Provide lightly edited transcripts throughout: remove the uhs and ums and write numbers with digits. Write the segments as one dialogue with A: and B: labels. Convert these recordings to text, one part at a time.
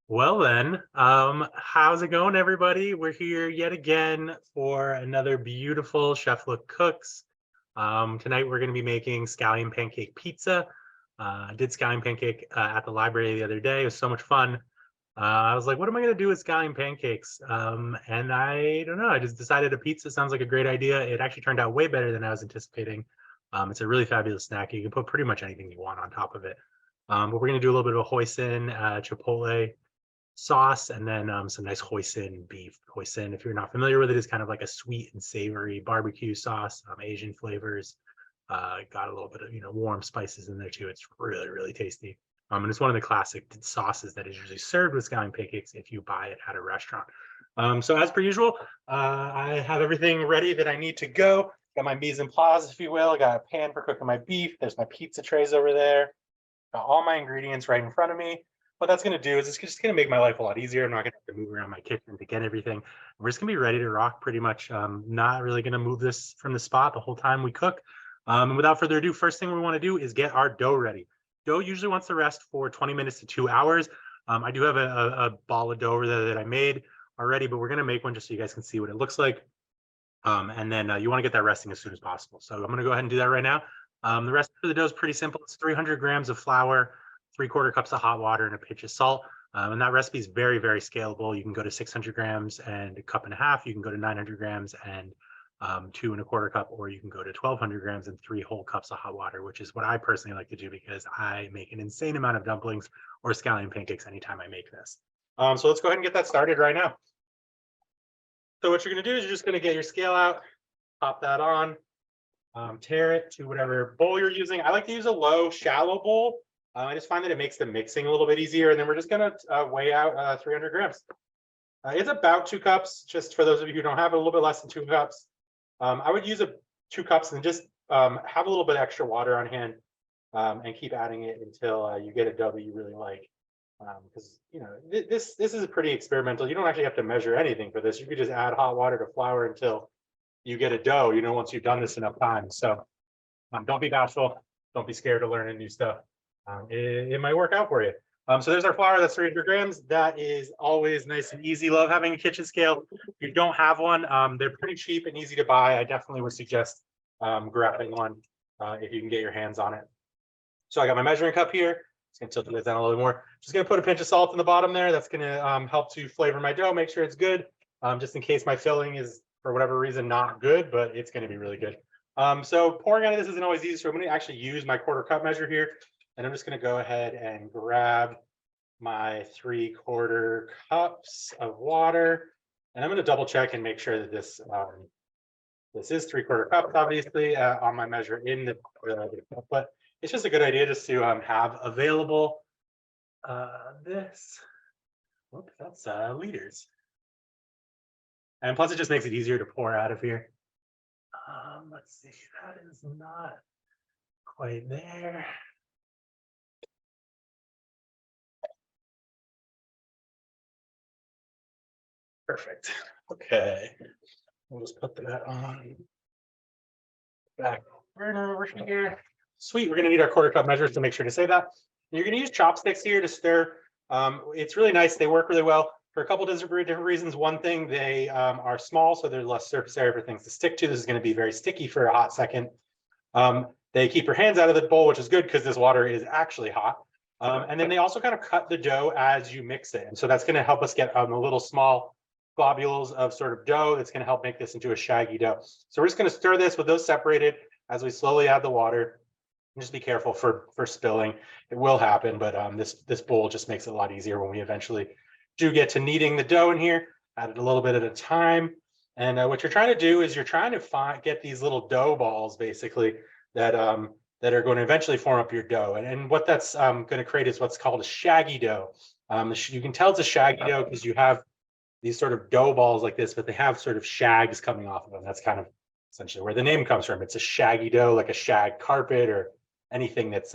A: Well then, how's it going, everybody? We're here yet again for another beautiful Chef Look Cooks. Tonight we're going to be making scallion pancake pizza. I did scallion pancake at the library the other day. It was so much fun. I was like, what am I going to do with scallion pancakes? And I don't know. I just decided a pizza sounds like a great idea. It actually turned out way better than I was anticipating. It's a really fabulous snack. You can put pretty much anything you want on top of it. But we're going to do a little bit of a hoisin, chipotle sauce, and then some nice hoisin beef. Hoisin, if you're not familiar with it, is kind of like a sweet and savory barbecue sauce, Asian flavors. Got a little bit of warm spices in there too. It's really really tasty. And it's one of the classic sauces that is usually served with scallion pancakes if you buy it at a restaurant. So as per usual, I have everything ready that I need to go. Got my mise en place, if you will. I got a pan for cooking my beef. There's my pizza trays over there. Got all my ingredients right in front of me. What that's going to do is it's just going to make my life a lot easier. I'm not going to have to move around my kitchen to get everything. We're just going to be ready to rock pretty much. Not really going to move this from the spot the whole time we cook. And without further ado, first thing we want to do is get our dough ready. Dough usually wants to rest for 20 minutes to 2 hours. I do have a ball of dough over there that I made already, but we're going to make one just so you guys can see what it looks like. And then you want to get that resting as soon as possible. So I'm going to go ahead and do that right now. The rest of the dough is pretty simple. It's 300 grams of flour, 3/4 cups of hot water, and a pinch of salt. And that recipe is very, very scalable. You can go to 600 grams and a cup and a half. You can go to 900 grams and 2 1/4 cup, or you can go to 1200 grams and 3 whole cups of hot water, which is what I personally like to do because I make an insane amount of dumplings or scallion pancakes anytime I make this. So let's go ahead and get that started right now. So what you're going to do is you're just going to get your scale out, pop that on, tear it to whatever bowl you're using. I like to use a low, shallow bowl. I just find that it makes the mixing a little bit easier. And then we're just going to weigh out 300 grams. It's about 2 cups, just for those of you who don't have it, a little bit less than 2 cups. I would use 2 cups and just have a little bit extra water on hand and keep adding it until you get a dough that you really like. Because this is pretty experimental. You don't actually have to measure anything for this. You could just add hot water to flour until you get a dough, once you've done this enough times. So don't be bashful. Don't be scared of learning new stuff. It might work out for you. So there's our flour. That's 300 grams. That is always nice and easy. Love having a kitchen scale. If you don't have one, they're pretty cheap and easy to buy. I definitely would suggest grabbing one if you can get your hands on it. So I got my measuring cup here. Just gonna tilt it down a little more. Just gonna put a pinch of salt in the bottom there. That's gonna help to flavor my dough, make sure it's good. Just in case my filling is, for whatever reason, not good, but it's gonna be really good. So pouring out of this isn't always easy. So I'm gonna actually use my 1/4 cup measure here. And I'm just gonna go ahead and grab my 3/4 cups of water. And I'm gonna double check and make sure that this is 3/4 cups, obviously, on my measure in the but it's just a good idea just to have available this. Whoops, that's liters. And plus, it just makes it easier to pour out of here. Let's see, that is not quite there. Perfect. Okay, we'll just put that on back burner over here. Sweet. We're going to need our 1/4 cup measures to make sure to say that. You're going to use chopsticks here to stir. It's really nice. They work really well for a couple different reasons. One thing, they are small, so there's less surface area for things to stick to. This is going to be very sticky for a hot second. They keep your hands out of the bowl, which is good because this water is actually hot. And then they also kind of cut the dough as you mix it. And so that's going to help us get a little small globules of sort of dough that's going to help make this into a shaggy dough. So we're just going to stir this with those separated as we slowly add the water. And just be careful for spilling. It will happen, but this bowl just makes it a lot easier when we eventually do get to kneading the dough in here. Add it a little bit at a time. And what you're trying to do is you're trying to get these little dough balls, basically, that are going to eventually form up your dough. And what that's going to create is what's called a shaggy dough. You can tell it's a shaggy dough because you have these sort of dough balls like this, but they have sort of shags coming off of them. That's kind of essentially where the name comes from. It's a shaggy dough, like a shag carpet or anything that's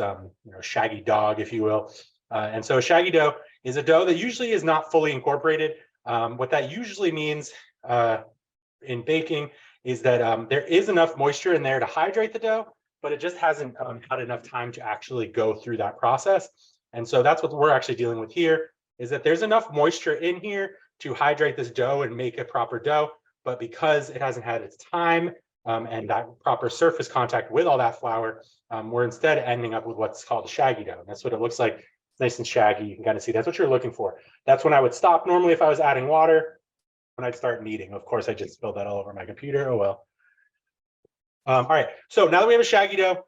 A: shaggy dog, if you will. And so a shaggy dough is a dough that usually is not fully incorporated. What that usually means in baking is that there is enough moisture in there to hydrate the dough, but it just hasn't had enough time to actually go through that process. And so that's what we're actually dealing with here. is that there's enough moisture in here to hydrate this dough and make a proper dough. But because it hasn't had its time and that proper surface contact with all that flour, we're instead ending up with what's called a shaggy dough. And that's what it looks like. It's nice and shaggy. You can kind of see that's what you're looking for. That's when I would stop normally if I was adding water, when I'd start kneading. Of course, I just spilled that all over my computer. Oh, well. All right. So now that we have a shaggy dough,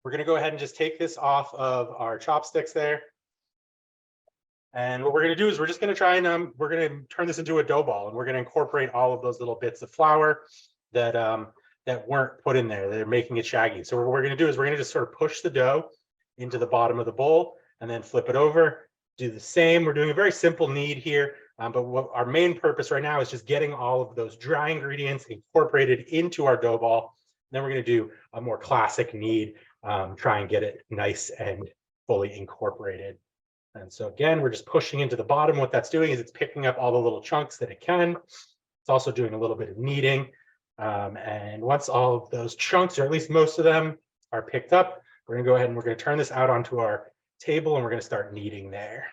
A: we're going to go ahead and just take this off of our chopsticks there. And what we're going to do is we're just going to try and we're going to turn this into a dough ball, and we're going to incorporate all of those little bits of flour that that weren't put in there. They're making it shaggy. So what we're going to do is we're going to just sort of push the dough into the bottom of the bowl and then flip it over. Do the same. We're doing a very simple knead here, but what our main purpose right now is just getting all of those dry ingredients incorporated into our dough ball. Then we're going to do a more classic knead, try and get it nice and fully incorporated. And so again, we're just pushing into the bottom. What that's doing is it's picking up all the little chunks that it can. It's also doing a little bit of kneading. And once all of those chunks, or at least most of them, are picked up, we're going to go ahead and we're going to turn this out onto our table, and we're going to start kneading there.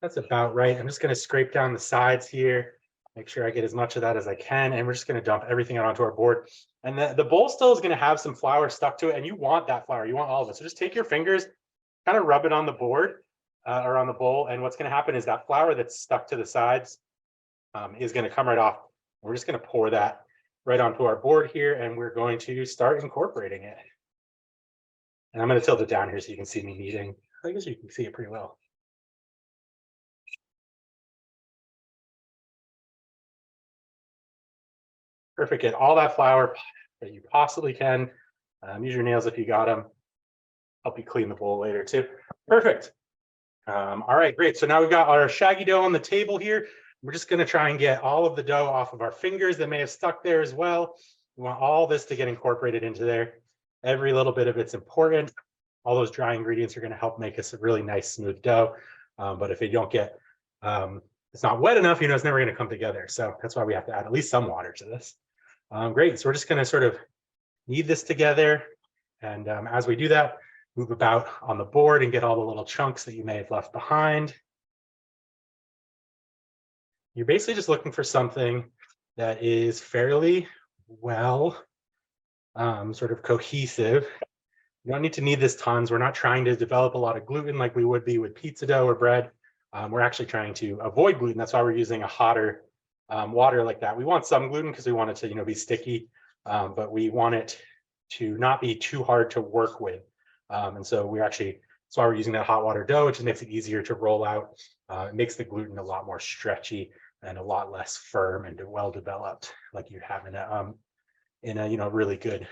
A: That's about right. I'm just going to scrape down the sides here, make sure I get as much of that as I can. And we're just going to dump everything out onto our board. And the bowl still is going to have some flour stuck to it. And you want that flour. You want all of it. So just take your fingers, kind of rub it on the board or on the bowl. And what's going to happen is that flour that's stuck to the sides is going to come right off. We're just going to pour that right onto our board here, and we're going to start incorporating it. And I'm going to tilt it down here so you can see me kneading. I guess you can see it pretty well. Perfect. Get all that flour that you possibly can. Use your nails if you got them. Help you clean the bowl later too. Perfect. All right, great. So now we've got our shaggy dough on the table here. We're just going to try and get all of the dough off of our fingers that may have stuck there as well. We want all this to get incorporated into there. Every little bit of it's important. All those dry ingredients are going to help make us a really nice, smooth dough. But if it don't get, it's not wet enough, it's never going to come together. So that's why we have to add at least some water to this. Great. So we're just going to sort of knead this together. And as we do that, move about on the board and get all the little chunks that you may have left behind. You're basically just looking for something that is fairly well sort of cohesive. You don't need to knead this tons. We're not trying to develop a lot of gluten like we would be with pizza dough or bread. We're actually trying to avoid gluten. That's why we're using a hotter water like that. We want some gluten because we want it to be sticky, but we want it to not be too hard to work with. And so that's why we're using that hot water dough, which just makes it easier to roll out. It makes the gluten a lot more stretchy and a lot less firm and well developed, like you have in a really good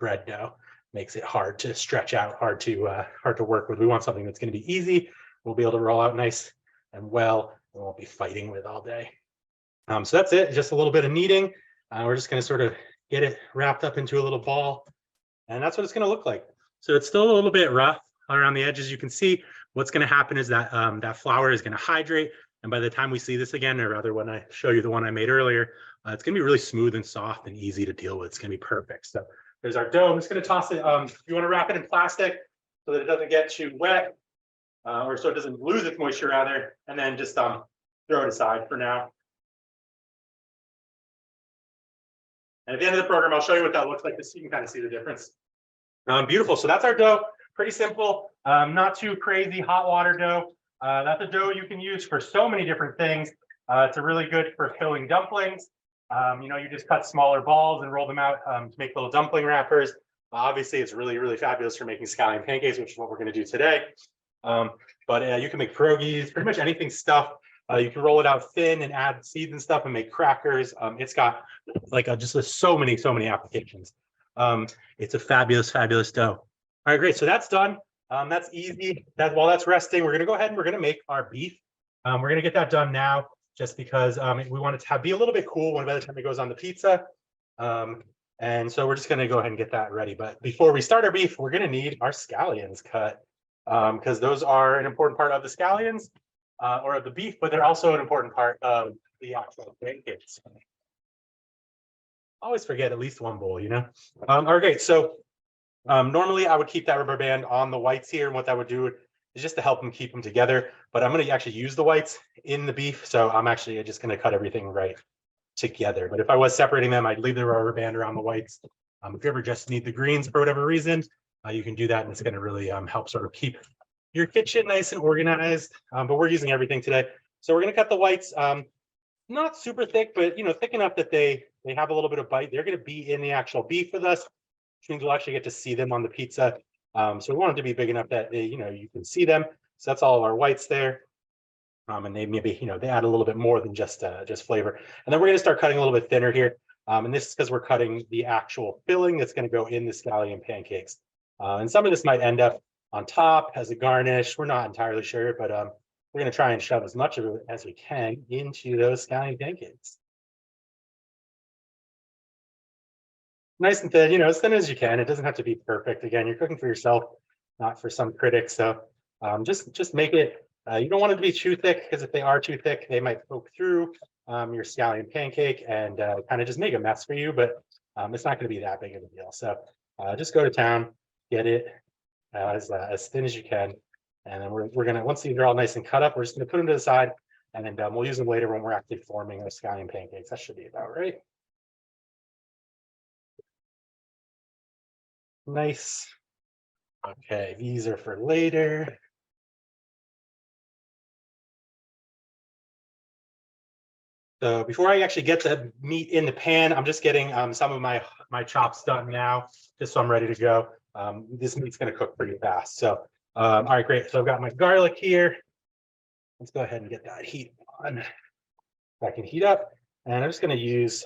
A: bread dough. Makes it hard to stretch out, hard to work with. We want something that's going to be easy. We'll be able to roll out nice and well. We won't be fighting with all day. So that's it. Just a little bit of kneading. We're just going to sort of get it wrapped up into a little ball, and that's what it's going to look like. So it's still a little bit rough around the edges. You can see what's going to happen is that that flour is going to hydrate. And by the time we see this again, or rather when I show you the one I made earlier, it's going to be really smooth and soft and easy to deal with. It's going to be perfect. So there's our dough. I'm just going to toss it. You want to wrap it in plastic so that it doesn't get too wet, or so it doesn't lose its moisture rather, and then just throw it aside for now. And at the end of the program, I'll show you what that looks like, so you can kind of see the difference. Beautiful. So that's our dough. Pretty simple, not too crazy hot water dough. That's a dough you can use for so many different things. It's really good for filling dumplings. You just cut smaller balls and roll them out to make little dumpling wrappers. Obviously, it's really, really fabulous for making scallion pancakes, which is what we're going to do today. But you can make pierogies, pretty much anything stuffed. You can roll it out thin and add seeds and stuff and make crackers. It's got just so many applications. It's a fabulous, fabulous dough. All right, great. So that's done. That's easy. While that's resting, we're going to go ahead and we're going to make our beef. We're going to get that done now, just because we want it to be a little bit cool by the time it goes on the pizza. And so we're just going to go ahead and get that ready. But before we start our beef, we're going to need our scallions cut, because those are an important part of the scallions or of the beef, but they're also an important part of the actual pancakes. Always forget at least one bowl, All right, so normally I would keep that rubber band on the whites here, and what that would do is just to help them keep them together. But I'm going to actually use the whites in the beef, so I'm actually just going to cut everything right together. But if I was separating them, I'd leave the rubber band around the whites. If you ever just need the greens for whatever reason, you can do that, and it's going to really help sort of keep your kitchen nice and organized. But we're using everything today, so we're going to cut the whites not super thick, but thick enough that they have a little bit of bite. They're going to be in the actual beef with us, which means we'll actually get to see them on the pizza. So we want them to be big enough that you can see them. So that's all of our whites there. And they maybe they add a little bit more than just flavor. And then we're going to start cutting a little bit thinner here. And this is because we're cutting the actual filling that's going to go in the scallion pancakes. And some of this might end up on top as a garnish. We're not entirely sure, but we're going to try and shove as much of it as we can into those scallion pancakes. Nice and thin, as thin as you can. It doesn't have to be perfect. Again, you're cooking for yourself, not for some critics. So just make it. You don't want it to be too thick, because if they are too thick, they might poke through your scallion pancake and kind of just make a mess for you. But it's not going to be that big of a deal. So just go to town, get it as thin as you can. And then we're gonna, once these are all nice and cut up, we're just gonna put them to the side, and then we'll use them later when we're actually forming those scallion pancakes. That should be about right. Nice. Okay, these are for later. So before I actually get the meat in the pan, I'm just getting some of my chops done now, just so I'm ready to go. This meat's gonna cook pretty fast. So all right, great. So I've got my garlic here. Let's go ahead and get that heat on. I can heat up, and I'm just going to use,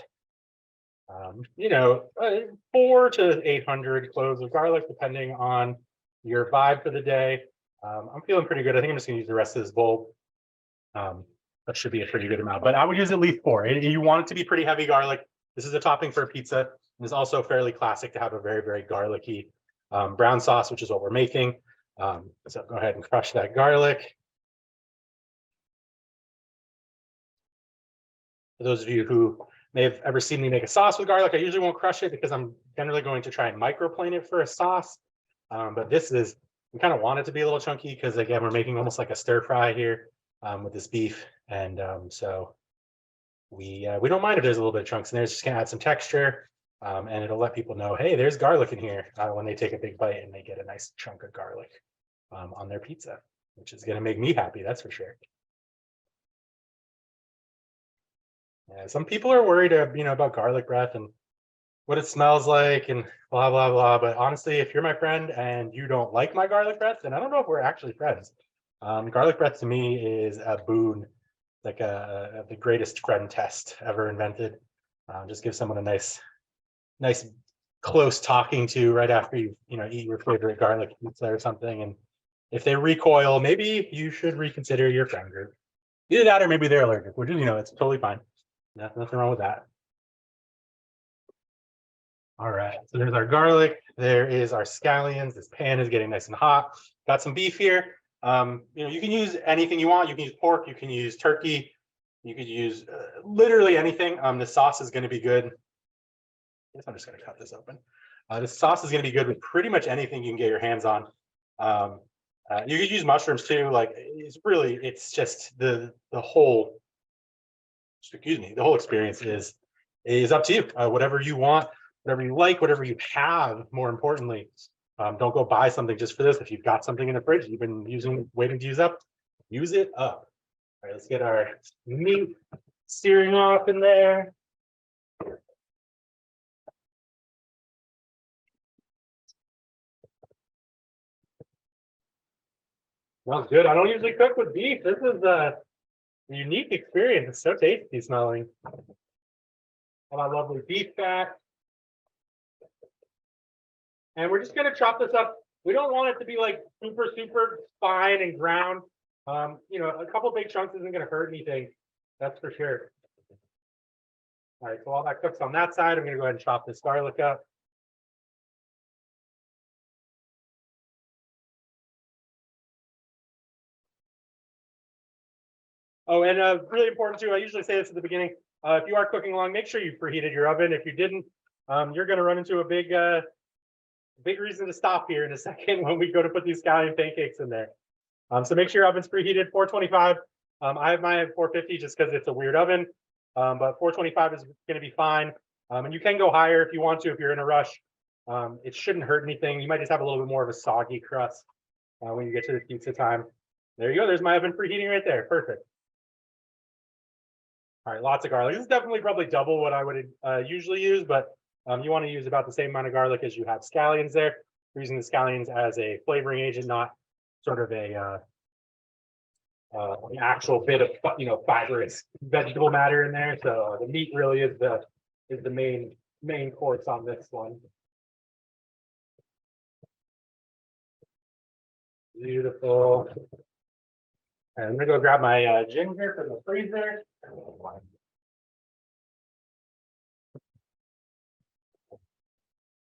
A: 400 to 800 cloves of garlic, depending on your vibe for the day. I'm feeling pretty good. I think I'm just going to use the rest of this bowl. That should be a pretty good amount, but I would use at least 4. You want it to be pretty heavy garlic. This is a topping for a pizza. It's also fairly classic to have a very, very garlicky brown sauce, which is what we're making. So go ahead and crush that garlic. For those of you who may have ever seen me make a sauce with garlic, I usually won't crush it because I'm generally going to try and microplane it for a sauce. But this is, we kind of want it to be a little chunky because, again, we're making almost like a stir fry here with this beef. And so we don't mind if there's a little bit of chunks in there. It's just going to add some texture, and it'll let people know, hey, there's garlic in here when they take a big bite and they get a nice chunk of garlic on their pizza, which is going to make me happy, that's for sure. Yeah, some people are worried, about garlic breath and what it smells like and blah, blah, blah. But honestly, if you're my friend and you don't like my garlic breath, then I don't know if we're actually friends. Garlic breath to me is a boon, like the greatest friend test ever invented. Just give someone a nice close talking to right after you eat your favorite garlic pizza or something. And if they recoil, maybe you should reconsider your friend group. Either that or maybe they're allergic, which is, it's totally fine. Nothing wrong with that. All right, so there's our garlic. There is our scallions. This pan is getting nice and hot. Got some beef here. You can use anything you want. You can use pork. You can use turkey. You could use literally anything. The sauce is going to be good. I guess I'm just going to cut this open. The sauce is going to be good with pretty much anything you can get your hands on. You could use mushrooms too. Like it's just the whole. The whole experience is up to you. Whatever you want, whatever you like, whatever you have. More importantly, don't go buy something just for this. If you've got something in the fridge you've been waiting to use up, use it up. All right, let's get our meat searing off in there. Smells good. I don't usually cook with beef. This is a unique experience. It's so tasty smelling. My lovely beef fat. And we're just gonna chop this up. We don't want it to be like super fine and ground. A couple big chunks isn't gonna hurt anything. That's for sure. All right, so while that cooks on that side, I'm gonna go ahead and chop this garlic up. Oh, and really important too, I usually say this at the beginning. If you are cooking along, make sure you preheated your oven. If you didn't, you're gonna run into a big reason to stop here in a second when we go to put these scallion pancakes in there. So make sure your oven's preheated, 425. I have mine at 450 just because it's a weird oven, but 425 is going to be fine. And you can go higher if you want to, if you're in a rush. It shouldn't hurt anything. You might just have a little bit more of a soggy crust when you get to the pizza time. There you go. There's my oven preheating right there. Perfect. All right, lots of garlic. This is definitely probably double what I would usually use, but you want to use about the same amount of garlic as you have scallions there. We're using the scallions as a flavoring agent, not sort of a an actual bit of fibrous vegetable matter in there. So the meat really is the main course on this one. Beautiful. And I'm gonna go grab my ginger from the freezer.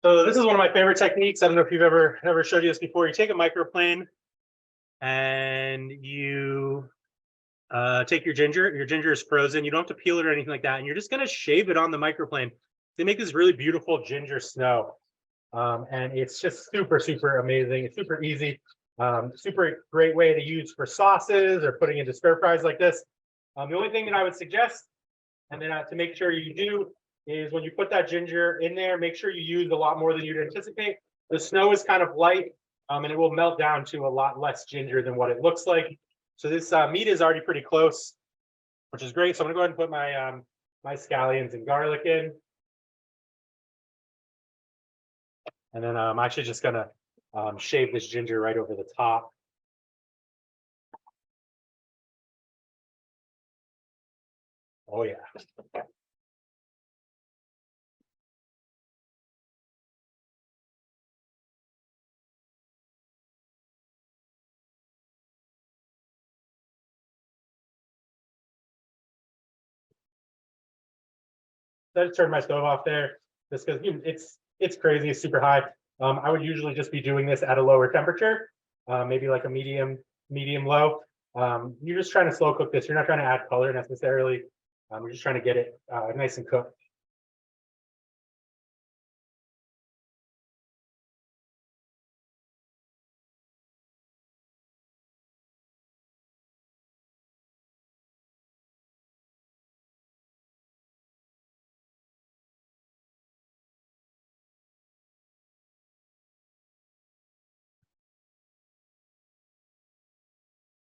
A: So this is one of my favorite techniques. I don't know if you've ever showed you this before. You take a microplane and you take your ginger. Your ginger is frozen. You don't have to peel it or anything like that. And you're just gonna shave it on the microplane. They make this really beautiful ginger snow. And it's just super, super amazing. It's super easy. Super great way to use for sauces or putting into stir fries like this. The only thing that I would suggest, and then to make sure you do, is when you put that ginger in there, make sure you use a lot more than you'd anticipate. The snow is kind of light, and it will melt down to a lot less ginger than what it looks like. So this meat is already pretty close, which is great. So I'm gonna go ahead and put my my scallions and garlic in. And then I'm actually just gonna shave this ginger right over the top. Oh yeah. I just turned my stove off there just because it's crazy, it's super high. I would usually just be doing this at a lower temperature, maybe like a medium low. You're just trying to slow cook this. You're not trying to add color necessarily. We're just trying to get it nice and cooked.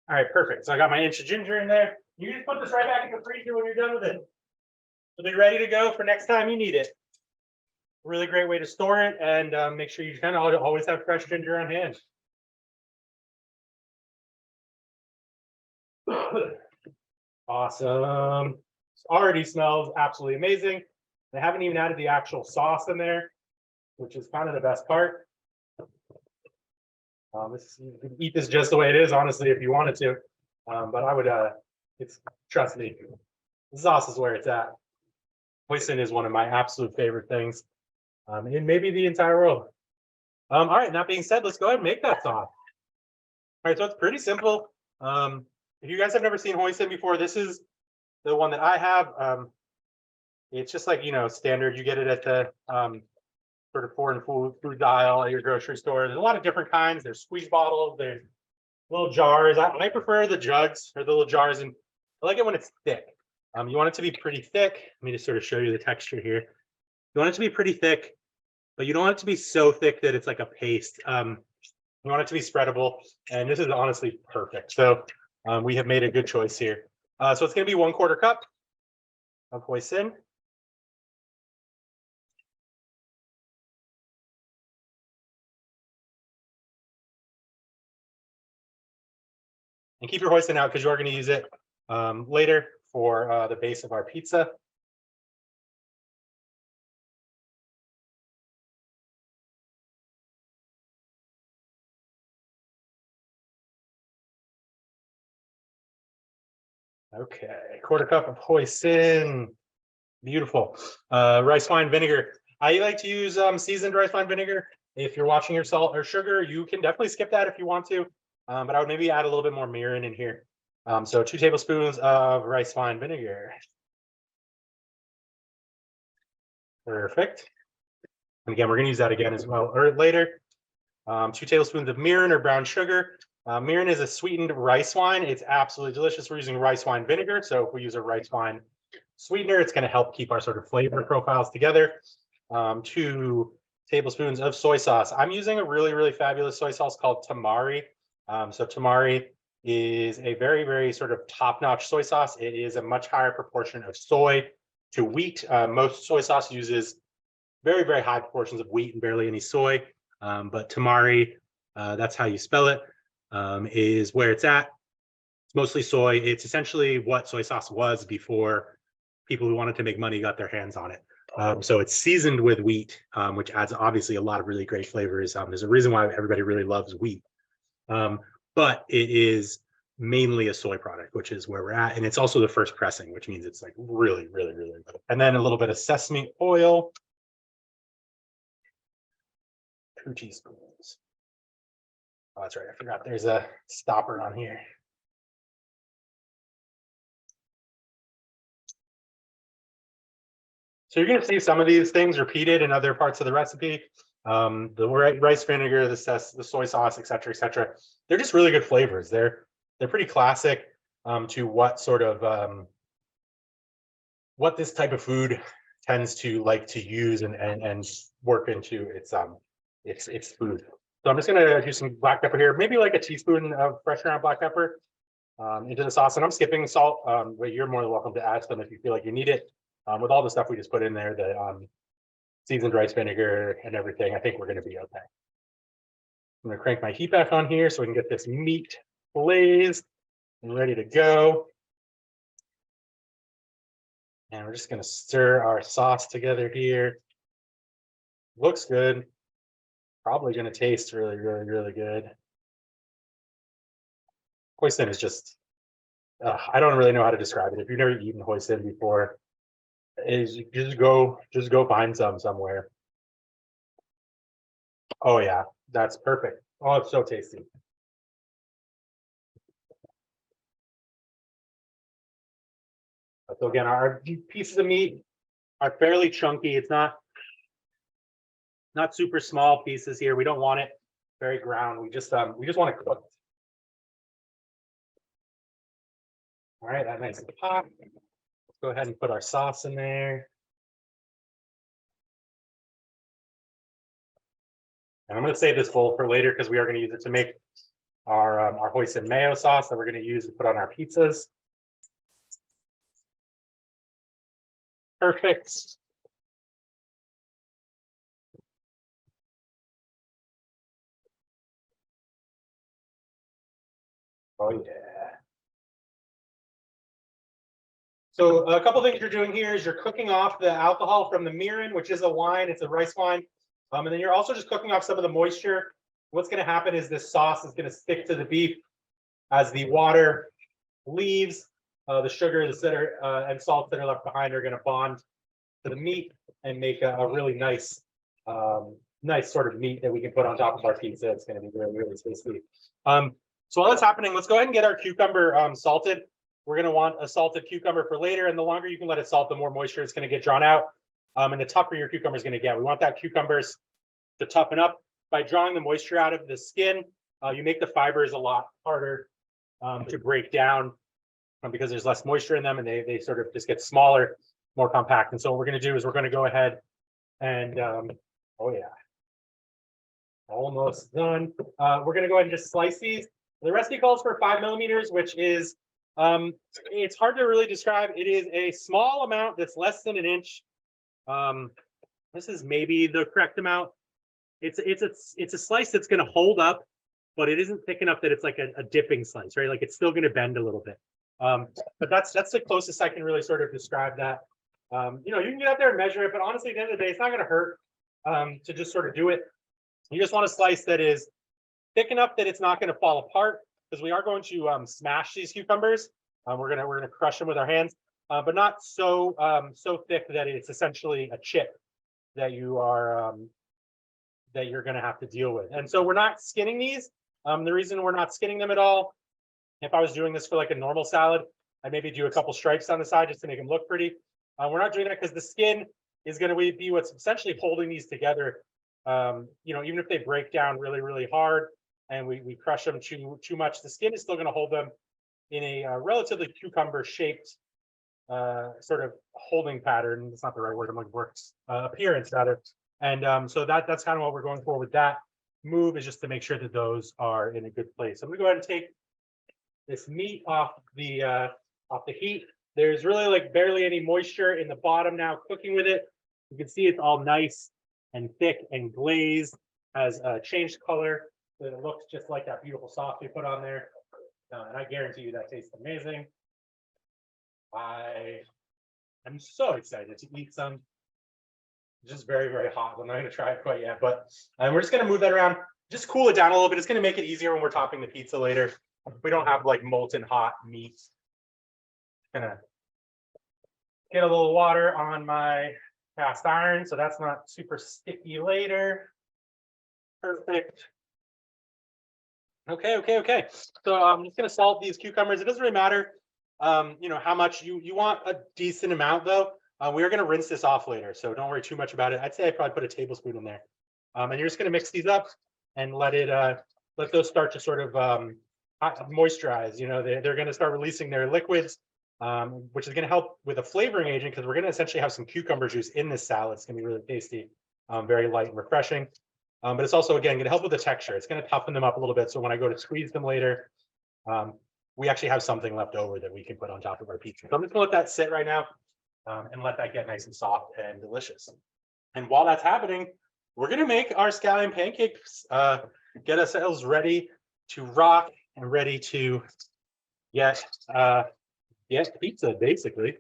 A: All right, perfect. So I got my inch of ginger in there. You just put this right back in the freezer when you're done with it. It'll be ready to go for next time you need it. Really great way to store it, and make sure you kind of always have fresh ginger on hand. Awesome. It already smells absolutely amazing. They haven't even added the actual sauce in there, which is kind of the best part. You can eat this just the way it is, honestly, if you wanted to. But I would, trust me, the sauce is where it's at. Hoisin is one of my absolute favorite things in maybe the entire world. All right, that being said, let's go ahead and make that sauce. All right, so it's pretty simple. If you guys have never seen hoisin before, this is the one that I have. It's just like, standard. You get it at the sort of foreign food aisle at your grocery store. There's a lot of different kinds. There's squeeze bottles, there's little jars. I prefer the jugs or the little jars, and I like it when it's thick. You want it to be pretty thick. Let me just sort of show you the texture here. You want it to be pretty thick, but you don't want it to be so thick that it's like a paste. You want it to be spreadable, and this is honestly perfect. So we have made a good choice here. So it's going to be 1/4 cup of hoisin. And keep your hoisin out because you are going to use it later for the base of our pizza. Okay, 1/4 cup of hoisin. Beautiful. Rice wine vinegar. I like to use seasoned rice wine vinegar. If you're watching your salt or sugar, you can definitely skip that if you want to. But I would maybe add a little bit more mirin in here. So 2 tablespoons of rice wine vinegar. Perfect. And again, we're going to use that again as well or later. 2 tablespoons of mirin or brown sugar. Mirin is a sweetened rice wine. It's absolutely delicious. We're using rice wine vinegar. So if we use a rice wine sweetener, it's going to help keep our sort of flavor profiles together. 2 tablespoons of soy sauce. I'm using a really, really fabulous soy sauce called Tamari. So Tamari is a very, very sort of top-notch soy sauce. It is a much higher proportion of soy to wheat. Most soy sauce uses very, very high proportions of wheat and barely any soy. But Tamari, that's how you spell it, is where it's at. It's mostly soy. It's essentially what soy sauce was before people who wanted to make money got their hands on it. So it's seasoned with wheat, which adds obviously a lot of really great flavors. There's a reason why everybody really loves wheat, but it is mainly a soy product, which is where we're at. And it's also the first pressing, which means it's like really, really, really good. And then a little bit of sesame oil. 2 teaspoons. Oh, that's right. I forgot there's a stopper on here. So you're going to see some of these things repeated in other parts of the recipe. The rice vinegar, the soy sauce, et cetera, they're just really good flavors. They're pretty classic to what sort of what this type of food tends to like to use and work into its food. So I'm just going to do some black pepper here, maybe like a teaspoon of fresh ground black pepper into the sauce. And I'm skipping salt, but you're more than welcome to add some if you feel like you need it. With all the stuff we just put in there, the seasoned rice vinegar and everything, I think we're going to be okay. I'm going to crank my heat back on here so we can get this meat glazed and ready to go. And we're just going to stir our sauce together here. Looks good. Probably going to taste really, really, really good. Hoisin is just, I don't really know how to describe it. If you've never eaten hoisin before, is just go find some somewhere. Oh yeah, that's perfect. Oh, it's so tasty. So again, our pieces of meat are fairly chunky. It's not super small pieces here. We don't want it very ground. We just want it cooked. All right, that nice and hot. Let's go ahead and put our sauce in there. And I'm going to save this bowl for later because we are going to use it to make our hoisin mayo sauce that we're going to use to put on our pizzas. Perfect. Oh yeah. So a couple things you're doing here is you're cooking off the alcohol from the mirin, which is a wine. It's a rice wine. And then you're also just cooking off some of the moisture. What's going to happen is this sauce is going to stick to the beef as the water leaves. The sugar, the center, and salt that are left behind are going to bond to the meat and make a really nice, nice sort of meat that we can put on top of our pizza. It's going to be really, really tasty. So while that's happening, let's go ahead and get our cucumber salted. We're going to want a salted cucumber for later, and the longer you can let it salt, the more moisture it's going to get drawn out, and the tougher your cucumber is going to get. We want that cucumbers to toughen up. By drawing the moisture out of the skin, you make the fibers a lot harder to break down because there's less moisture in them, and they sort of just get smaller, more compact. And so what we're going to do is we're going to go ahead and, oh yeah, almost done. We're going to go ahead and just slice these. The recipe calls for 5 millimeters, which is, it's hard to really describe. It is a small amount that's less than an inch. This is maybe the correct amount. It's a slice that's going to hold up, but it isn't thick enough that it's like a dipping slice, right? Like it's still going to bend a little bit. But that's the closest I can really sort of describe that. You know, you can get out there and measure it, but honestly, at the end of the day, it's not going to hurt to just sort of do it. You just want a slice that is thick enough that it's not going to fall apart, because we are going to smash these cucumbers. We're gonna crush them with our hands, but not so so thick that it's essentially a chip that you are that you're going to have to deal with. And so we're not skinning these. The reason we're not skinning them at all, if I was doing this for like a normal salad, I'd maybe do a couple stripes on the side just to make them look pretty. We're not doing that because the skin is going to be what's essentially holding these together. You know, even if they break down really, really hard, and we crush them too much, the skin is still going to hold them in a relatively cucumber shaped sort of holding pattern. It's not the right word I'm looking for. Appearance rather. And so that's kind of what we're going for with that move, is just to make sure that those are in a good place. I'm gonna go ahead and take this meat off the heat. There's really like barely any moisture in the bottom now cooking with it. You can see it's all nice and thick and glazed, has changed color. So it looks just like that beautiful sauce we put on there. And I guarantee you that tastes amazing. I am so excited to eat some. It's just very, very hot. I'm not going to try it quite yet, but we're just going to move that around, just cool it down a little bit. It's going to make it easier when we're topping the pizza later. We don't have like molten hot meat. Gonna get a little water on my cast iron so that's not super sticky later. Perfect. Okay. So I'm just gonna salt these cucumbers. It doesn't really matter, how much you want. A decent amount though. We are gonna rinse this off later, so don't worry too much about it. I'd say I probably put a tablespoon in there. And you're just gonna mix these up and let those start to sort of moisturize. They're gonna start releasing their liquids, which is gonna help with a flavoring agent, because we're gonna essentially have some cucumber juice in this salad. It's gonna be really tasty, very light and refreshing. But it's also, again, going to help with the texture. It's going to toughen them up a little bit. So when I go to squeeze them later, we actually have something left over that we can put on top of our pizza. So I'm just going to let that sit right now and let that get nice and soft and delicious. And while that's happening, we're going to make our scallion pancakes, get ourselves ready to rock and ready to get pizza, basically.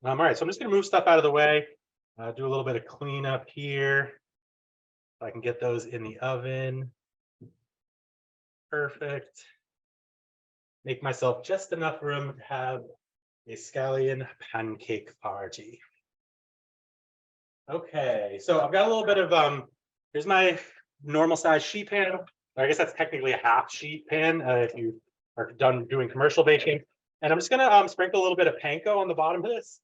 A: All right, so I'm just going to move stuff out of the way, do a little bit of cleanup here. I can get those in the oven. Perfect. Make myself just enough room to have a scallion pancake party. Okay, so I've got a little bit of here's my normal size sheet pan. I guess that's technically a half sheet pan if you are done doing commercial baking. And I'm just gonna sprinkle a little bit of panko on the bottom of this.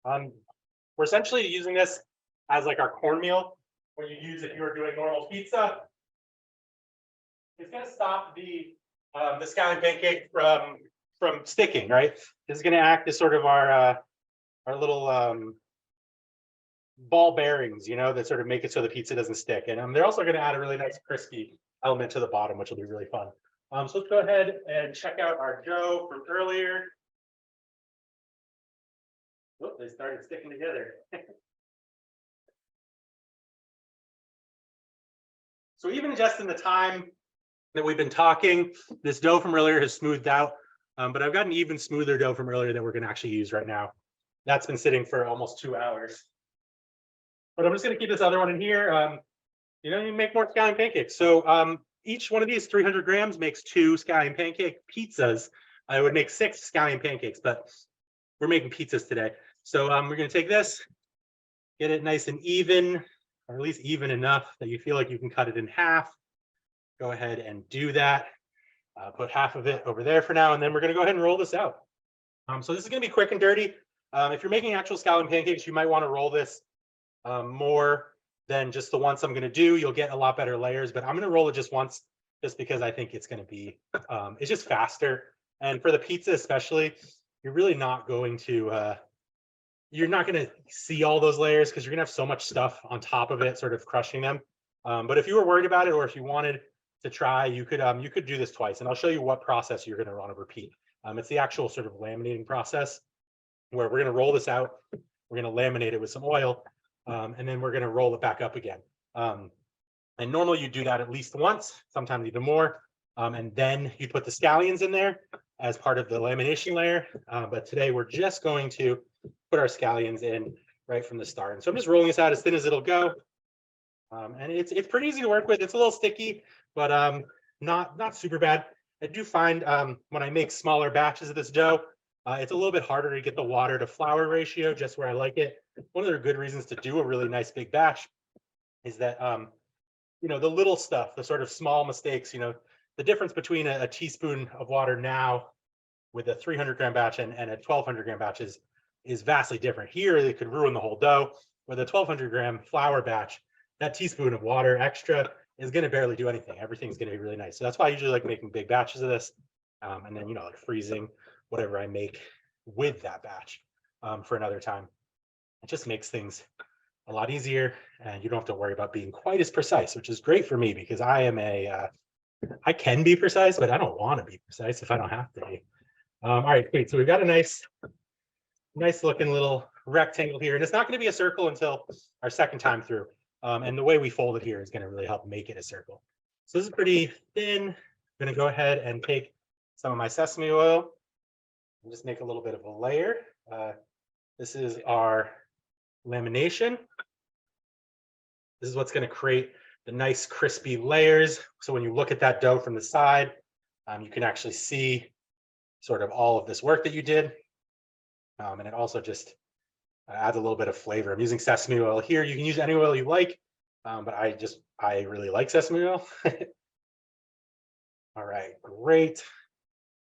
A: We're essentially using this as like our cornmeal. What you use if you were doing normal pizza. It's going to stop the scallion pancake from sticking, right? This is going to act as sort of our little ball bearings, that sort of make it so the pizza doesn't stick. And they're also going to add a really nice crispy element to the bottom, which will be really fun. So let's go ahead and check out our dough from earlier. Oh, they started sticking together. So even just in the time that we've been talking, this dough from earlier has smoothed out, but I've got an even smoother dough from earlier that we're going to actually use right now. That's been sitting for almost 2 hours. But I'm just going to keep this other one in here. You make more scallion pancakes. So each one of these 300 grams makes 2 scallion pancake pizzas. I would make 6 scallion pancakes, but we're making pizzas today. So we're going to take this, get it nice and even, or at least even enough that you feel like you can cut it in half. Go ahead and do that. Put half of it over there for now, and then we're going to go ahead and roll this out. So this is going to be quick and dirty. If you're making actual scallion pancakes, you might want to roll this more than just the once I'm going to do. You'll get a lot better layers, but I'm going to roll it just once, just because I think it's going to be, it's just faster. And for the pizza especially, you're really not going to, you're not going to see all those layers because you're going to have so much stuff on top of it, sort of crushing them. But if you were worried about it, or if you wanted to try, you could do this twice, and I'll show you what process you're going to want to repeat. It's the actual sort of laminating process, where we're going to roll this out, we're going to laminate it with some oil, and then we're going to roll it back up again. And normally you do that at least once, sometimes even more, and then you put the scallions in there as part of the lamination layer. But today we're just going to put our scallions in right from the start. And so I'm just rolling this out as thin as it'll go. And it's pretty easy to work with. It's a little sticky, but not super bad. I do find when I make smaller batches of this dough, it's a little bit harder to get the water to flour ratio just where I like it. One of the good reasons to do a really nice big batch is that the little stuff, the sort of small mistakes, the difference between a teaspoon of water now with a 300 gram batch and a 1200 gram batch is vastly different. Here, it could ruin the whole dough. With a 1200 gram flour batch, that teaspoon of water extra is going to barely do anything. Everything's going to be really nice. So that's why I usually like making big batches of this, and then like freezing whatever I make with that batch for another time. It just makes things a lot easier, and you don't have to worry about being quite as precise, which is great for me because I am I can be precise, but I don't want to be precise if I don't have to be. All right, great. So we've got a nice looking little rectangle here, and it's not going to be a circle until our second time through. And the way we fold it here is going to really help make it a circle. So this is pretty thin. I'm going to go ahead and take some of my sesame oil and just make a little bit of a layer. This is our lamination. This is what's going to create the nice crispy layers. So when you look at that dough from the side, you can actually see sort of all of this work that you did. And it also just adds a little bit of flavor. I'm using sesame oil here. You can use any oil you like, but I really like sesame oil. All right, great.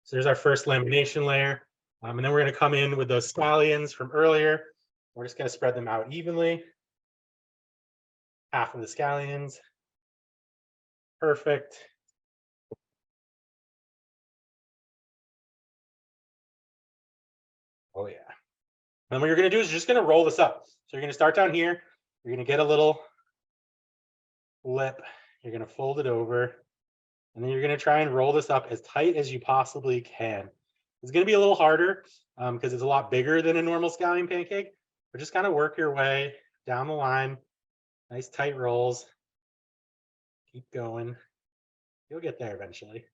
A: So there's our first lamination layer. And then we're going to come in with those scallions from earlier. We're just going to spread them out evenly. Half of the scallions. Perfect. Oh yeah. And what you're going to do is you're just going to roll this up. So you're going to start down here. You're going to get a little lip. You're going to fold it over. And then you're going to try and roll this up as tight as you possibly can. It's going to be a little harder because it's a lot bigger than a normal scallion pancake. But just kind of work your way down the line. Nice tight rolls. Keep going. You'll get there eventually.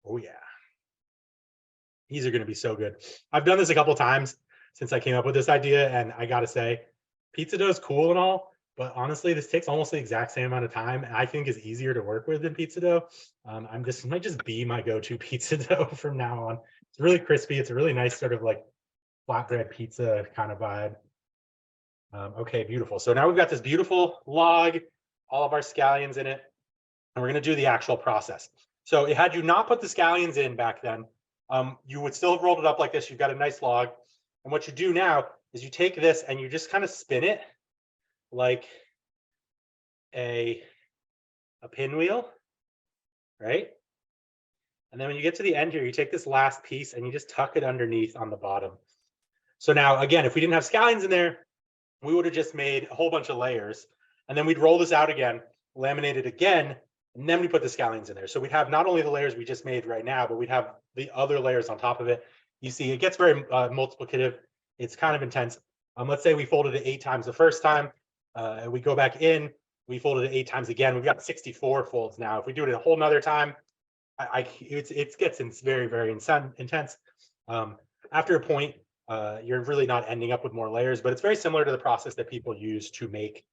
A: Oh yeah. These are going to be so good. I've done this a couple times since I came up with this idea, and I got to say, pizza dough is cool and all, but honestly, this takes almost the exact same amount of time, and I think is easier to work with than pizza dough. Might just be my go-to pizza dough from now on. It's really crispy. It's a really nice sort of like flatbread pizza kind of vibe. Okay, beautiful. So now we've got this beautiful log, all of our scallions in it, and we're going to do the actual process. So had you not put the scallions in back then, you would still have rolled it up like this. You've got a nice log. And what you do now is you take this and you just kind of spin it like a pinwheel, right? And then when you get to the end here, you take this last piece and you just tuck it underneath on the bottom. So now, again, if we didn't have scallions in there, we would have just made a whole bunch of layers. And then we'd roll this out again, laminate it again, and then we put the scallions in there. So we'd have not only the layers we just made right now, but we'd have the other layers on top of it. You see, it gets very multiplicative. It's kind of intense. Let's say we folded it 8 times the first time. We go back in, we folded it 8 times again. We've got 64 folds now. If we do it a whole nother time, it gets very, very intense. After a point, you're really not ending up with more layers, but it's very similar to the process that people use to make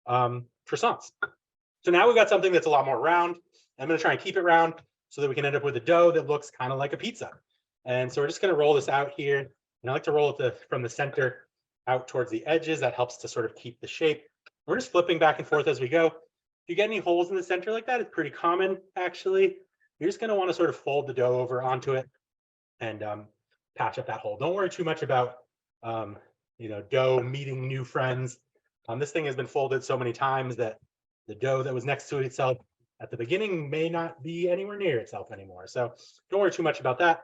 A: croissants. So now we've got something that's a lot more round. I'm going to try and keep it round so that we can end up with a dough that looks kind of like a pizza. And so we're just going to roll this out here. And I like to roll it from the center out towards the edges. That helps to sort of keep the shape. We're just flipping back and forth as we go. If you get any holes in the center like that, it's pretty common, actually. You're just going to want to sort of fold the dough over onto it and patch up that hole. Don't worry too much about dough meeting new friends. This thing has been folded so many times that the dough that was next to itself at the beginning may not be anywhere near itself anymore. So don't worry too much about that.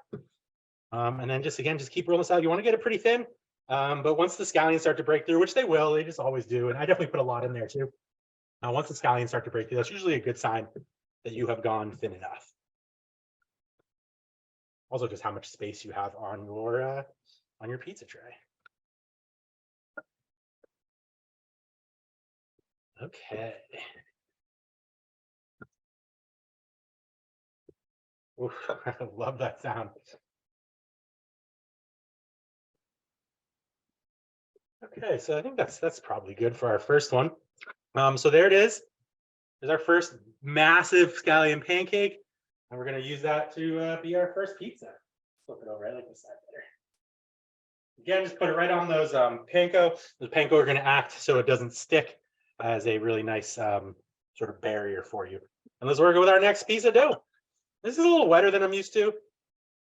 A: And then just keep rolling this out. You want to get it pretty thin, but once the scallions start to break through, which they will, they just always do. And I definitely put a lot in there too. Once the scallions start to break through, that's usually a good sign that you have gone thin enough. Also, just how much space you have on your pizza tray. Okay. Ooh, I love that sound. Okay, so I think that's probably good for our first one. So there it is. There's our first massive scallion pancake, and we're going to use that to be our first pizza. Flip it over. I like this side better. Again, just put it right on those panko. The panko are going to act so it doesn't stick as a really nice sort of barrier for you. And let's work with our next piece of dough. This is a little wetter than I'm used to,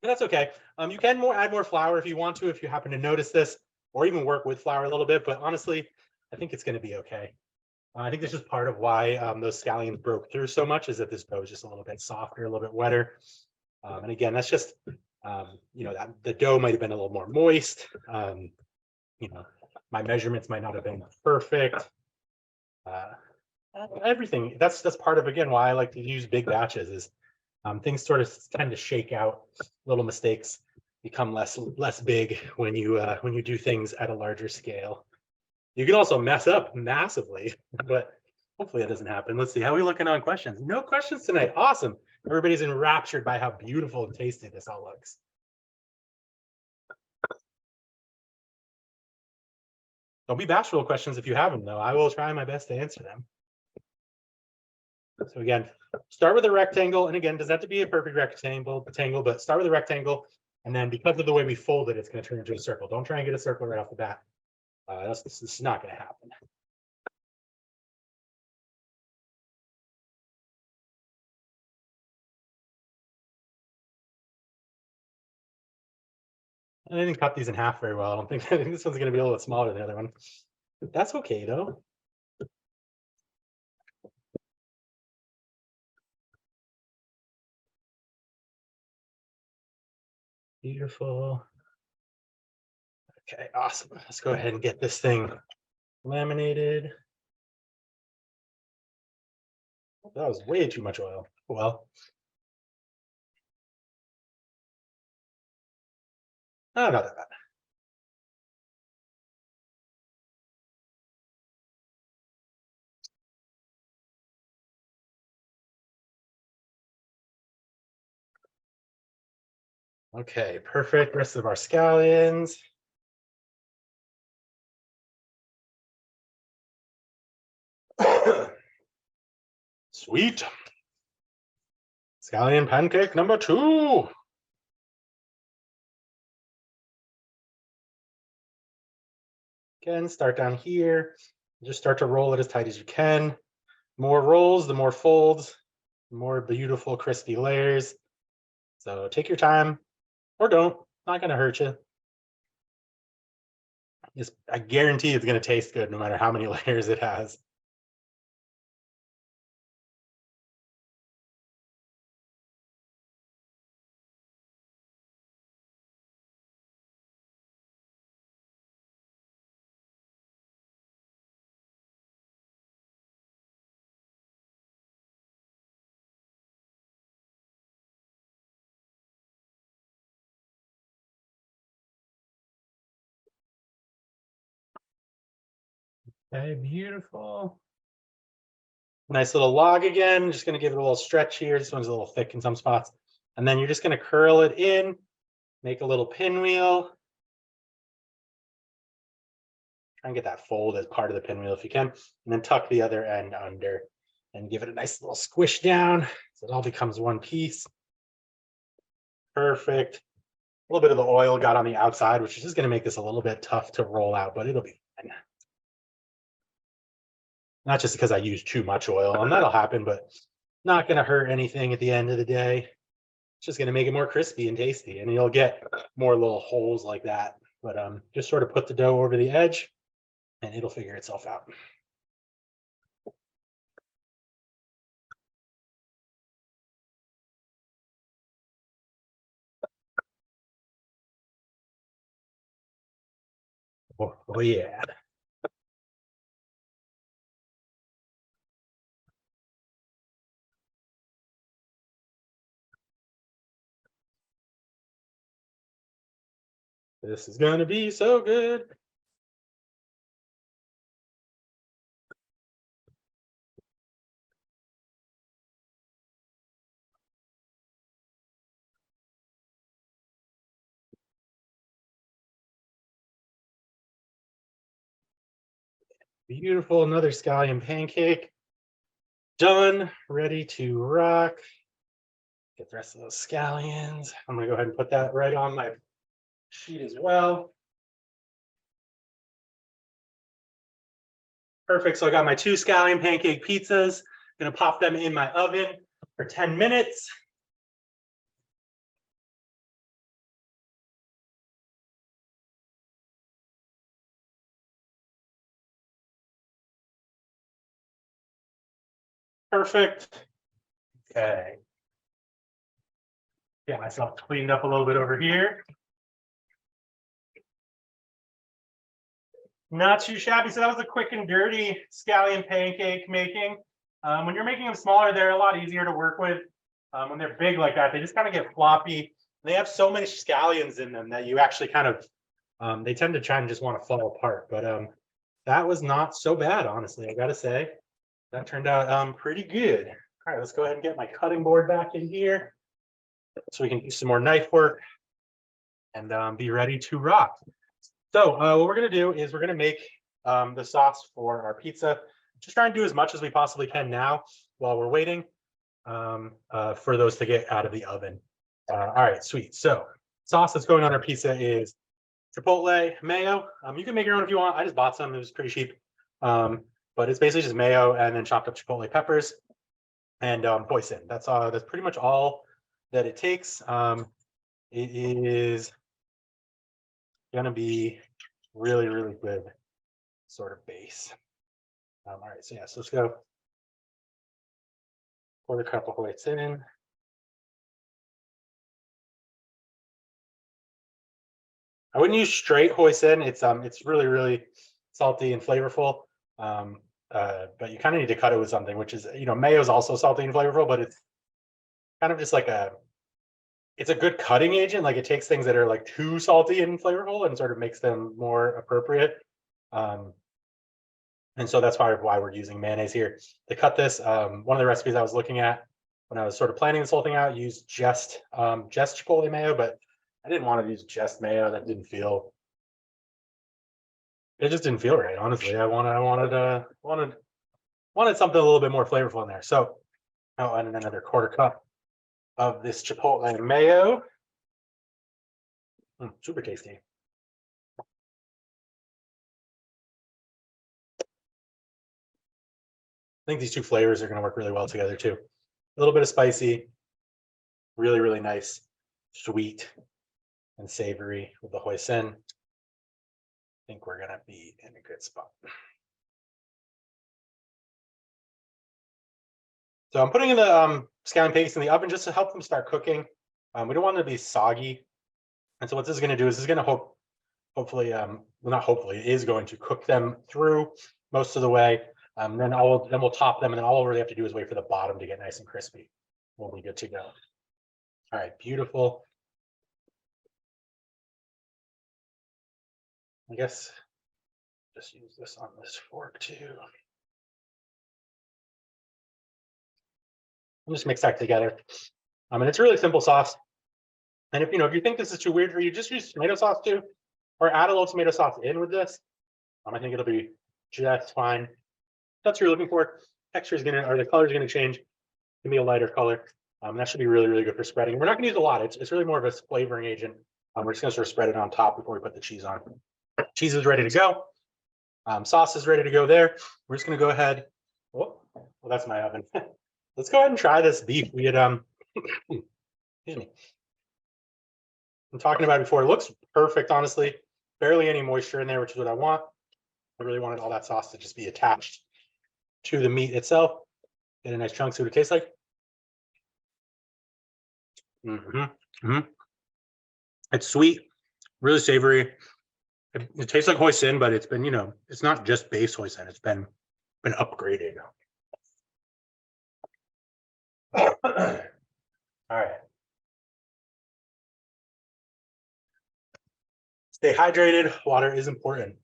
A: but that's okay. You can add more flour if you want to, if you happen to notice this. or even work with flour a little bit, but honestly, I think it's going to be okay. I think this is part of why those scallions broke through so much, is that this dough is just a little bit softer, a little bit wetter. And again, that's just, that the dough might have been a little more moist. My measurements might not have been perfect. Everything that's part of, again, why I like to use big batches is things sort of tend to shake out. Little mistakes become less big when you do things at a larger scale. You can also mess up massively, but hopefully that doesn't happen. Let's see, how are we looking on questions? No questions tonight. Awesome. Everybody's enraptured by how beautiful and tasty this all looks. Don't be bashful with questions if you have them, though. I will try my best to answer them. So again, start with a rectangle. And again, doesn't have to be a perfect rectangle, but start with a rectangle. And then because of the way we fold it, it's going to turn into a circle. Don't try and get a circle right off the bat. This is not going to happen. I didn't cut these in half very well. I think this one's going to be a little bit smaller than the other one. But that's okay, though. Beautiful. Okay, awesome. Let's go ahead and get this thing laminated. That was way too much oil. Well, not that bad. Okay, perfect. Rest of our scallions. Sweet. Scallion pancake number 2. Again, start down here. Just start to roll it as tight as you can. The more rolls, the more folds, the more beautiful, crispy layers. So take your time, or don't. Not going to hurt you. I guarantee it's going to taste good no matter how many layers it has. Okay, beautiful. Nice little log again. Just going to give it a little stretch here. This one's a little thick in some spots. And then you're just going to curl it in, make a little pinwheel. Try and get that fold as part of the pinwheel if you can. And then tuck the other end under and give it a nice little squish down so it all becomes one piece. Perfect. A little bit of the oil got on the outside, which is just going to make this a little bit tough to roll out, but it'll be fine. Not just because I use too much oil, and that'll happen, but not going to hurt anything at the end of the day. It's just going to make it more crispy and tasty, and you'll get more little holes like that. But just sort of put the dough over the edge, and it'll figure itself out. Oh yeah. This is going to be so good. Beautiful. Another scallion pancake. Done. Ready to rock. Get the rest of those scallions. I'm going to go ahead and put that right on my sheet as well. Perfect. So I got my 2 scallion pancake pizzas. Going to pop them in my oven for 10 minutes. Perfect. Okay. Get myself cleaned up a little bit over here. Not too shabby. So that was a quick and dirty scallion pancake making. When you're making them smaller, they're a lot easier to work with. When they're big like that, they just kind of get floppy. They have so many scallions in them that you actually kind of, they tend to try and just want to fall apart. But that was not so bad, honestly. I gotta say, that turned out pretty good. All right, let's go ahead and get my cutting board back in here so we can do some more knife work and be ready to rock. So what we're going to do is we're going to make the sauce for our pizza. Just try and do as much as we possibly can now while we're waiting for those to get out of the oven. All right, sweet. So sauce that's going on our pizza is chipotle mayo. You can make your own if you want. I just bought some. It was pretty cheap. But it's basically just mayo and then chopped up chipotle peppers and hoisin. That's pretty much all that it takes. It is gonna be really, really good sort of base. All right, so yeah, so let's go quarter cup of hoisin. I wouldn't use straight hoisin. It's really, really salty and flavorful. But you kind of need to cut it with something, which is, mayo is also salty and flavorful, but it's kind of just like it's a good cutting agent. Like it takes things that are like too salty and flavorful and sort of makes them more appropriate. And so that's part of why we're using mayonnaise here to cut this. One of the recipes I was looking at when I was sort of planning this whole thing out used just chipotle mayo, but I didn't want to use just mayo. That didn't feel. It just didn't feel right. Honestly, I wanted something a little bit more flavorful in there. So I'll add another quarter cup of this chipotle mayo. Super tasty. I think these two flavors are going to work really well together too. A little bit of spicy, really, really nice, sweet and savory with the hoisin. I think we're going to be in a good spot. So I'm putting in the scallion pancakes in the oven just to help them start cooking. We don't want them to be soggy. And so what this is going to do is going to hopefully, well, not hopefully, it is going to cook them through most of the way. Then we'll top them, and then all we really have to do is wait for the bottom to get nice and crispy. We'll be good to go. All right, beautiful. I guess just use this on this fork too. And just mix that together. And it's a really simple sauce. And if you think this is too weird for you, just use tomato sauce too, or add a little tomato sauce in with this. I think it'll be just fine. That's what you're looking for. Texture is the color is gonna change. Give me a lighter color. That should be really, really good for spreading. We're not gonna use a lot. It's really more of a flavoring agent. We're just gonna sort of spread it on top before we put the cheese on. Cheese is ready to go. Sauce is ready to go there. We're just gonna go ahead. Oh, well, that's my oven. Let's go ahead and try this beef. We had excuse me. I'm talking about it before. It looks perfect, honestly. Barely any moisture in there, which is what I want. I really wanted all that sauce to just be attached to the meat itself. Get a nice chunk, see what it tastes like. It's sweet, really savory. It tastes like hoisin, but it's been, it's not just base hoisin. It's been upgraded. All right. Stay hydrated. Water is important.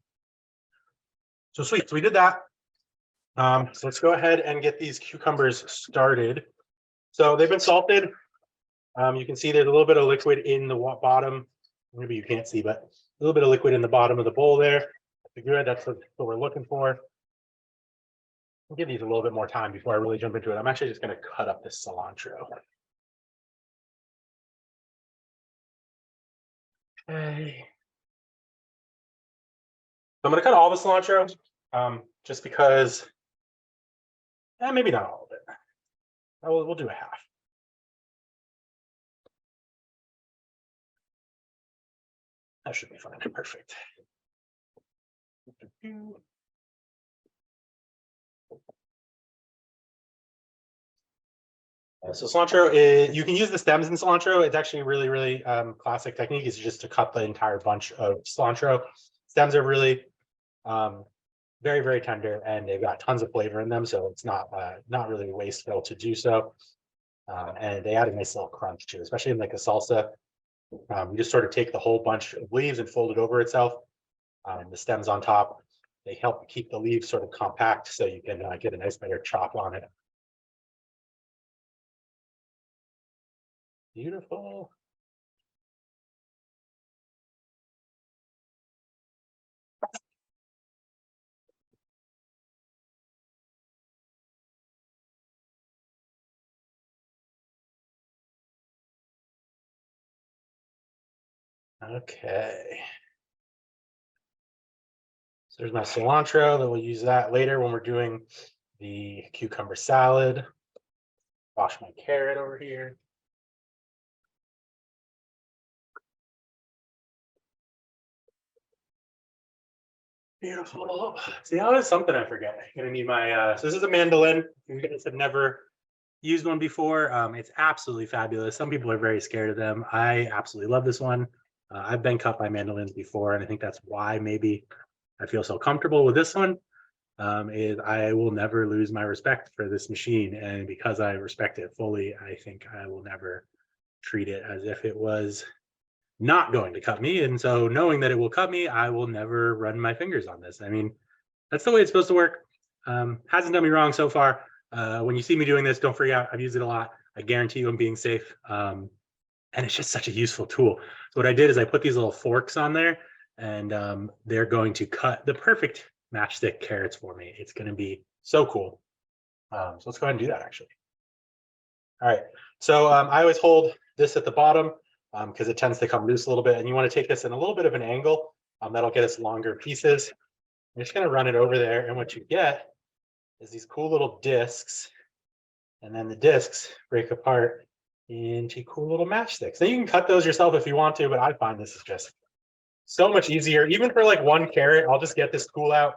A: So sweet. So we did that. So let's go ahead and get these cucumbers started. So they've been salted. You can see there's a little bit of liquid in the bottom. Maybe you can't see, but a little bit of liquid in the bottom of the bowl there. That's good. That's what we're looking for. I'll give these a little bit more time before I really jump into it. I'm actually just going to cut up this cilantro. Okay. So I'm going to cut all the cilantro, just because, maybe not all of it. We'll do a half. That should be fine. Perfect. So cilantro is, you can use the stems in cilantro. It's actually really, really classic technique is just to cut the entire bunch of cilantro. Stems are really very, very tender and they've got tons of flavor in them. So it's not really wasteful to do so. And they add a nice little crunch too, especially in like a salsa. You just sort of take the whole bunch of leaves and fold it over itself. The stems on top, they help keep the leaves sort of compact so you can get a nice better chop on it. Beautiful. Okay. So there's my cilantro, that we'll use that later when we're doing the cucumber salad. Wash my carrot over here. Beautiful. See, that was something I forget. I'm gonna need my so this is a mandolin. You guys have never used one before. It's absolutely fabulous. Some people are very scared of them. I absolutely love this one. I've been cut by mandolins before, and I think that's why maybe I feel so comfortable with this one. Is I will never lose my respect for this machine, and because I respect it fully, I think I will never treat it as if it was not going to cut me. And so knowing that it will cut me, I will never run my fingers on this. I mean, that's the way it's supposed to work. Hasn't done me wrong so far. When you see me doing this, don't freak out. I've used it a lot. I guarantee you I'm being safe. And it's just such a useful tool. So what I did is I put these little forks on there and they're going to cut the perfect matchstick carrots for me. It's going to be so cool. So let's go ahead and do that actually. All right. So I always hold this at the bottom because it tends to come loose a little bit. And you want to take this in a little bit of an angle. That'll get us longer pieces. I'm just going to run it over there. And what you get is these cool little discs. And then the discs break apart into cool little matchsticks. Now you can cut those yourself if you want to, but I find this is just so much easier. Even for like one carrot, I'll just get this tool out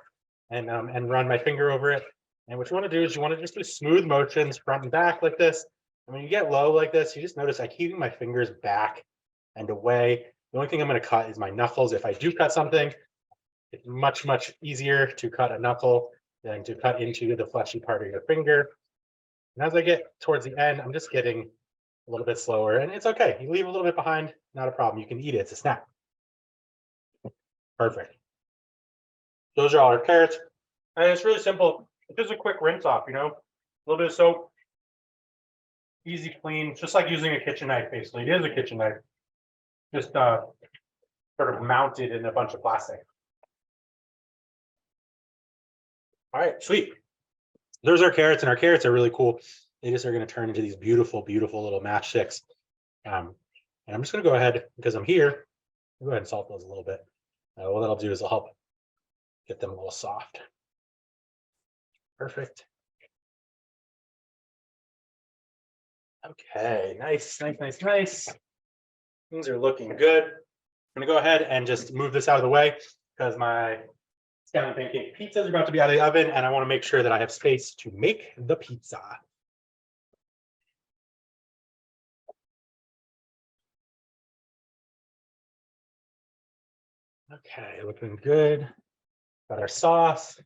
A: and run my finger over it. And what you want to do is you want to just do smooth motions front and back like this. And when you get low like this, you just notice I keep my fingers back and away. The only thing I'm going to cut is my knuckles. If I do cut something, it's much, much easier to cut a knuckle than to cut into the fleshy part of your finger. And as I get towards the end, I'm just getting a little bit slower, and it's okay. You leave a little bit behind, not a problem. You can eat it. It's a snack. Perfect. Those are all our carrots. And it's really simple. It's just a quick rinse off, you know, a little bit of soap, easy clean, just like using a kitchen knife, basically. It is a kitchen knife, just sort of mounted in a bunch of plastic. All right, sweet. There's our carrots, and our carrots are really cool. They just are going to turn into these beautiful, beautiful little matchsticks. And I'm just going to go ahead, because I'm here, go ahead and salt those a little bit. What that'll do is it'll help get them a little soft. Perfect. Okay, nice, nice, nice, nice. Things are looking good. I'm going to go ahead and just move this out of the way because my Scallion Pancake pizzas are about to be out of the oven, and I want to make sure that I have space to make the pizza. Okay, looking good. Got our sauce,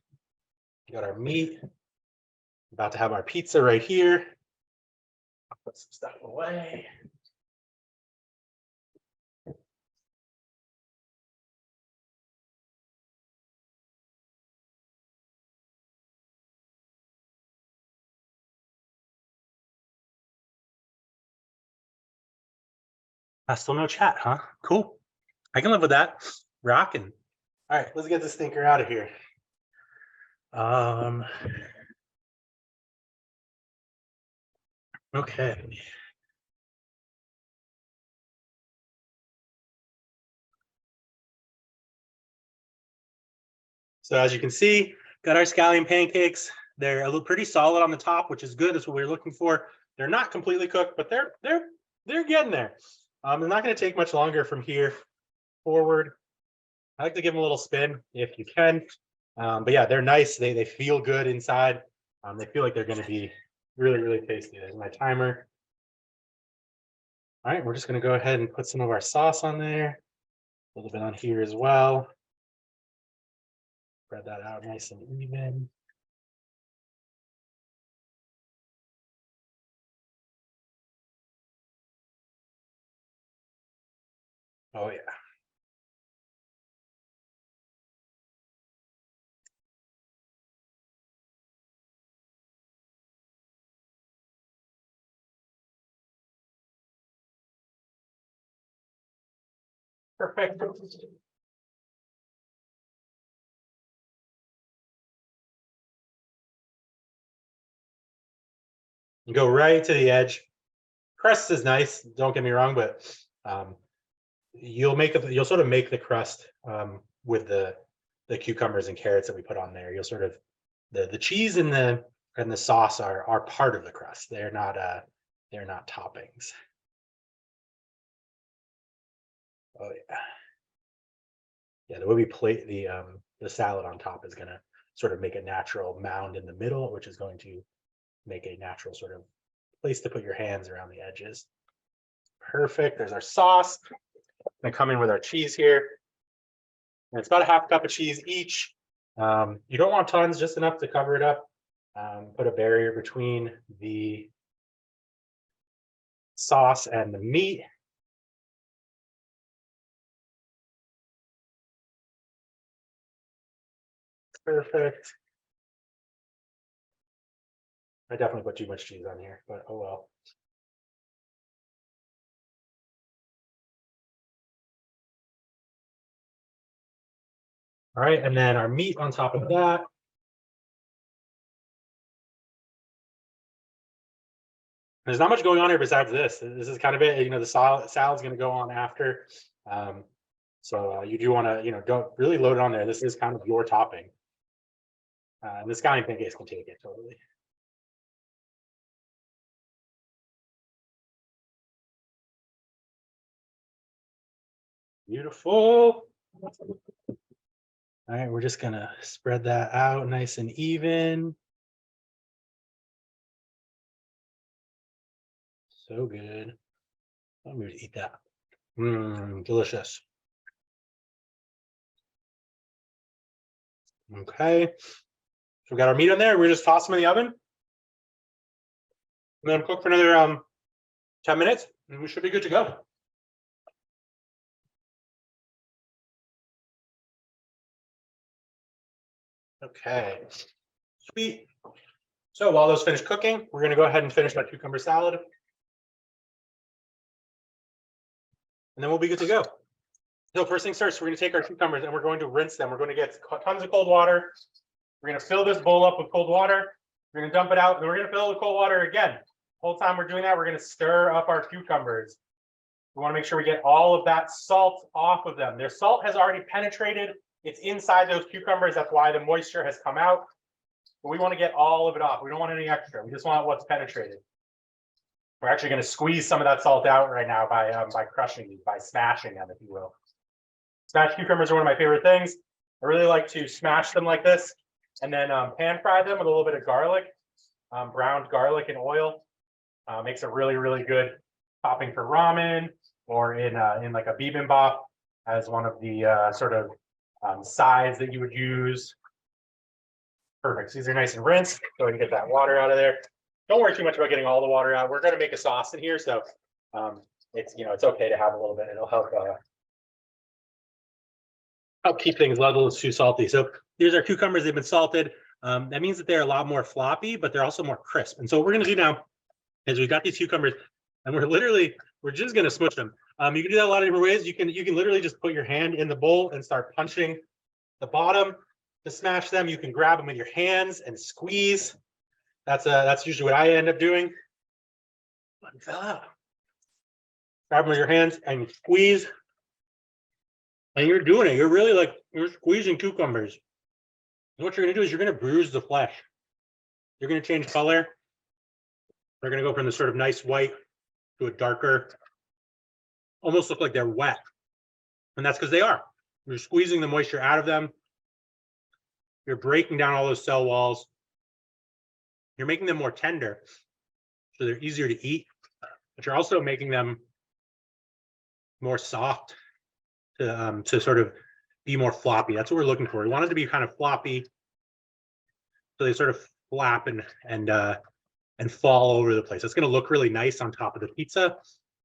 A: got our meat. About to have our pizza right here. I'll put some stuff away. Still no chat, huh? Cool. I can live with that. Rocking. All right, let's get this stinker out of here. Okay. So as you can see, got our scallion pancakes. They're a little pretty solid on the top, which is good. That's what we're looking for. They're not completely cooked, but they're getting there. They're not going to take much longer from here forward. I like to give them a little spin if you can. But yeah, they're nice. They feel good inside. They feel like they're going to be Really, really tasty. There's my timer. All right, we're just gonna go ahead and put some of our sauce on there. A little bit on here as well. Spread that out nice and even. Oh yeah. Perfect. You go right to the edge. Crust is nice, don't get me wrong, but you'll sort of make the crust with the cucumbers and carrots that we put on there. You'll sort of the cheese and the sauce are part of the crust. They're not toppings. Oh yeah. Yeah, the way we plate the salad on top is gonna sort of make a natural mound in the middle, which is going to make a natural sort of place to put your hands around the edges. Perfect. There's our sauce. Gonna come in with our cheese here. And it's about a half cup of cheese each. You don't want tons, just enough to cover it up. Put a barrier between the sauce and the meat. Perfect. I definitely put too much cheese on here, but oh well. All right, and then our meat on top of that. There's not much going on here besides this. This is kind of it. You know, the salad's going to go on after. So you do want to, don't really load it on there. This is kind of your topping. And the scallion pancakes can take it totally. Beautiful. All right, we're just gonna spread that out nice and even. So good. I'm gonna eat that. Delicious. Okay. So we got our meat on there. We're just toss them in the oven. And then cook for another 10 minutes, and we should be good to go. Okay. Sweet. So while those finish cooking, we're gonna go ahead and finish our cucumber salad. And then we'll be good to go. So first things first, we're going to take our cucumbers and we're going to rinse them. We're going to get tons of cold water. We're going to fill this bowl up with cold water. We're going to dump it out, and then we're going to fill it with cold water again. The whole time we're doing that, we're going to stir up our cucumbers. We want to make sure we get all of that salt off of them. Their salt has already penetrated. It's inside those cucumbers. That's why the moisture has come out. But we want to get all of it off. We don't want any extra. We just want what's penetrated. We're actually going to squeeze some of that salt out right now by crushing these, by smashing them, if you will. Smashed cucumbers are one of my favorite things. I really like to smash them like this and then pan fry them with a little bit of garlic, browned garlic and oil. Makes a really, really good topping for ramen or in like a bibimbap as one of the sort of sides that you would use. Perfect. So these are nice and rinsed. Go ahead and get that water out of there. Don't worry too much about getting all the water out. We're going to make a sauce in here, so it's okay to have a little bit. It'll help keep things level. It's too salty. So here's our cucumbers. They've been salted. That means that they're a lot more floppy, but they're also more crisp. And so what we're going to do now is we've got these cucumbers, and we're just going to smush them. You can do that a lot of different ways. You can literally just put your hand in the bowl and start punching the bottom to smash them. You can grab them with your hands and squeeze. That's usually what I end up doing. Grab them with your hands and squeeze. And you're doing it. You're squeezing cucumbers. And what you're going to do is you're going to bruise the flesh. You're going to change color. They're going to go from this sort of nice white to a darker, almost look like they're wet. And that's because they are. You're squeezing the moisture out of them. You're breaking down all those cell walls. You're making them more tender. so they're easier to eat, but you're also making them more soft to sort of be more floppy. That's what we're looking for. We want it to be kind of floppy, so they sort of flap and fall over the place. It's going to look really nice on top of the pizza,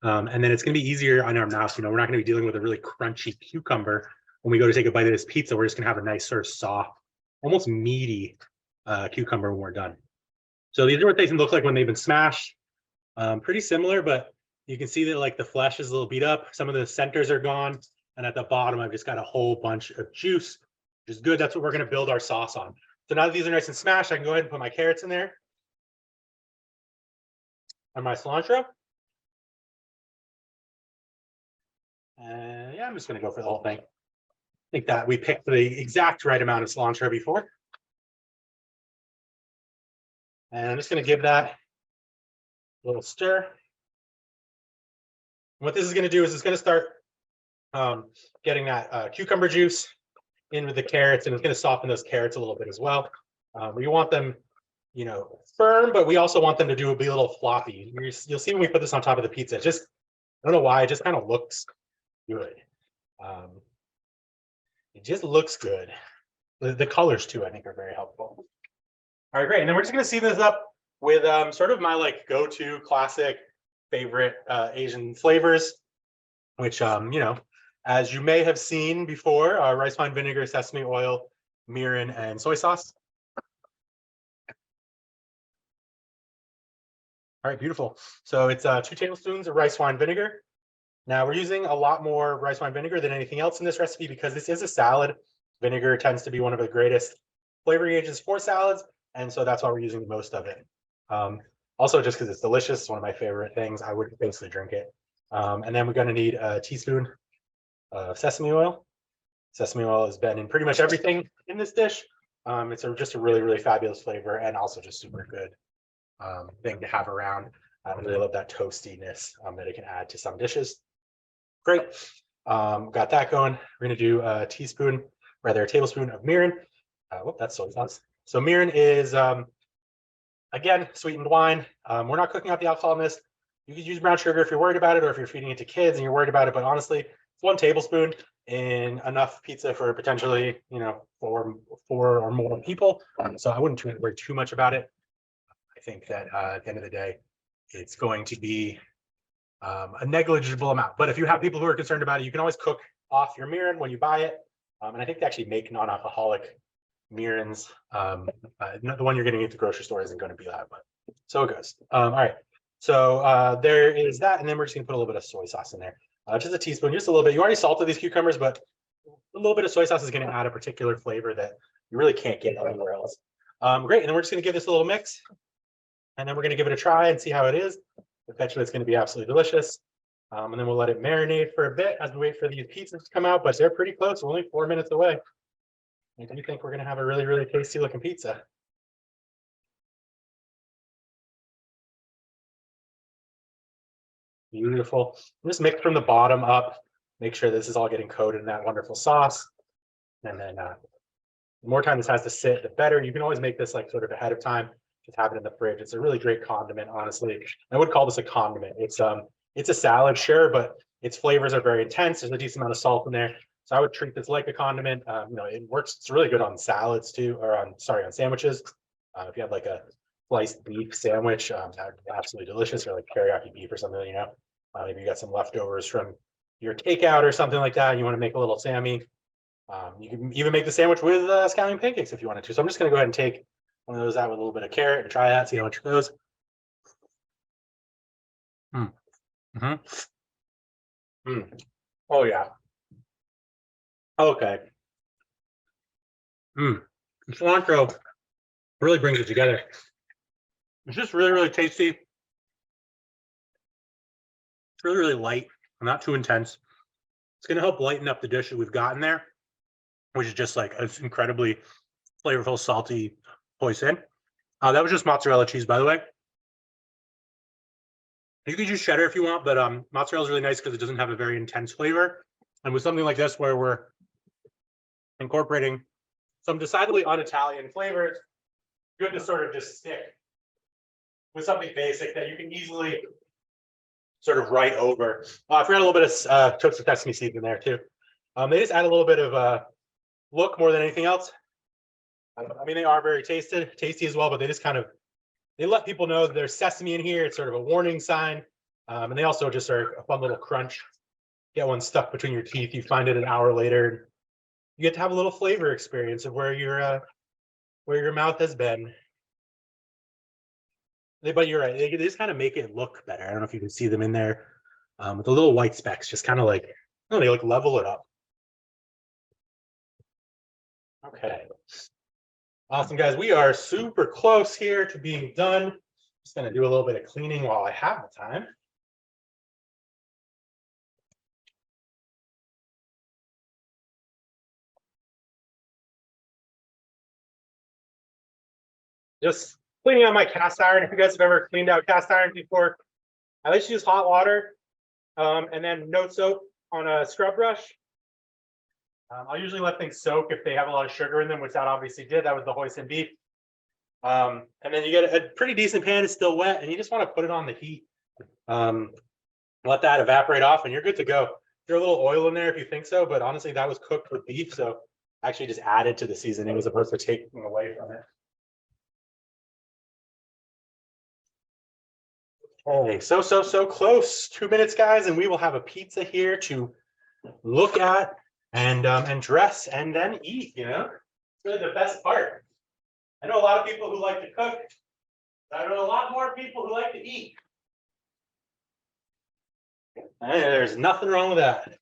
A: and then it's going to be easier on our mouth. We're not going to be dealing with a really crunchy cucumber when we go to take a bite of this pizza. We're just going to have a nice sort of soft, almost meaty cucumber when we're done. So these are what they can look like when they've been smashed. Pretty similar, but you can see that like the flesh is a little beat up. Some of the centers are gone. And at the bottom, I've just got a whole bunch of juice, which is good. That's what we're going to build our sauce on. So now that these are nice and smashed, I can go ahead and put my carrots in there. And my cilantro. And yeah, I'm just going to go for the whole thing. I think that we picked the exact right amount of cilantro before. And I'm just going to give that a little stir. And what this is going to do is it's going to start getting that cucumber juice in with the carrots, and it's going to soften those carrots a little bit as well. We want them, firm, but we also want them to be a little floppy. You'll see when we put this on top of the pizza, I don't know why, it just kind of looks good. It just looks good. The colors too, I think, are very helpful. All right, great. And then we're just going to season this up with sort of my go-to classic favorite Asian flavors, which as you may have seen before, rice wine vinegar, sesame oil, mirin, and soy sauce. All right, beautiful. So it's 2 tablespoons of rice wine vinegar. Now we're using a lot more rice wine vinegar than anything else in this recipe because this is a salad. Vinegar tends to be one of the greatest flavoring agents for salads, and so that's why we're using the most of it. Also, just because it's delicious, it's one of my favorite things. I would basically drink it. And then we're going to need a teaspoon of sesame oil. Sesame oil has been in pretty much everything in this dish. It's just a really, really fabulous flavor and also just super good thing to have around. I really love that toastiness that it can add to some dishes. Great. Got that going. We're going to do a tablespoon of mirin. That's soy sauce. So mirin is, again, sweetened wine. We're not cooking out the alcohol in this. You could use brown sugar if you're worried about it, or if you're feeding it to kids and you're worried about it. But honestly, it's 1 tablespoon in enough pizza for potentially, 4 or more people. So I wouldn't worry too much about it. I think that at the end of the day, it's going to be a negligible amount. But if you have people who are concerned about it, you can always cook off your mirin when you buy it. And I think they actually make non-alcoholic mirins. The one you're getting at the grocery store isn't going to be that, but so it goes. All right. So there is that. And then we're just going to put a little bit of soy sauce in there. Just a teaspoon, just a little bit. You already salted these cucumbers, but a little bit of soy sauce is going to add a particular flavor that you really can't get anywhere else. Great. And then we're just going to give this a little mix. And then we're going to give it a try and see how it is. I bet you it's going to be absolutely delicious. And then we'll let it marinate for a bit as we wait for these pizzas to come out, but they're pretty close. We're only 4 minutes away. I do think we're going to have a really, really tasty looking pizza. Beautiful. Just mix from the bottom up. Make sure this is all getting coated in that wonderful sauce. And then the more time this has to sit, the better. You can always make this sort of ahead of time. Just have it in the fridge. It's a really great condiment, honestly. I would call this a condiment. It's a salad, sure, but its flavors are very intense. There's a decent amount of salt in there. So I would treat this like a condiment. It works. It's really good on salads too, or on sandwiches. If you have a sliced beef sandwich, that would be absolutely delicious, or teriyaki beef or something. Maybe you got some leftovers from your takeout or something like that, and you want to make a little Sammy. You can even make the sandwich with scallion pancakes if you wanted to. So I'm just going to go ahead and take one of those out with a little bit of carrot and try that. See how much it goes. Oh yeah. Okay. Cilantro really brings it together. It's just really, really tasty. It's really, really light, not too intense. It's going to help lighten up the dish that we've gotten there, which is just an incredibly flavorful, salty hoisin. That was just mozzarella cheese, by the way. You could use cheddar if you want, but mozzarella is really nice because it doesn't have a very intense flavor. And with something like this, where we're incorporating some decidedly un-Italian flavors, good to sort of just stick with something basic that you can easily sort of write over. I forgot a little bit of toasted sesame seeds in there too. They just add a little bit of look more than anything else. I mean, they are very tasty as well, but they just kind of, they let people know that there's sesame in here. It's sort of a warning sign. And they also just are a fun little crunch. Get one stuck between your teeth. You find it an hour later. You get to have a little flavor experience of where your mouth has been. But you're right. They just kind of make it look better. I don't know if you can see them in there with the little white specks, just kind of like, oh, they like level it up. Okay. Awesome, guys. We are super close here to being done. Just going to do a little bit of cleaning while I have the time. Just cleaning out my cast iron. If you guys have ever cleaned out cast iron before, I like to use hot water and then no soap on a scrub brush. I'll usually let things soak if they have a lot of sugar in them, which that obviously did. That was the hoisin beef. And then you get a pretty decent pan. It's still wet, and you just want to put it on the heat. Let that evaporate off, and you're good to go. There's a little oil in there if you think so, but honestly, that was cooked with beef, so actually just added to the seasoning as opposed to taking away from it. Okay, so close. 2 minutes, guys, and we will have a pizza here to look at and dress and then eat. You know, it's really the best part. I know a lot of people who like to cook. But I know a lot more people who like to eat. And there's nothing wrong with that.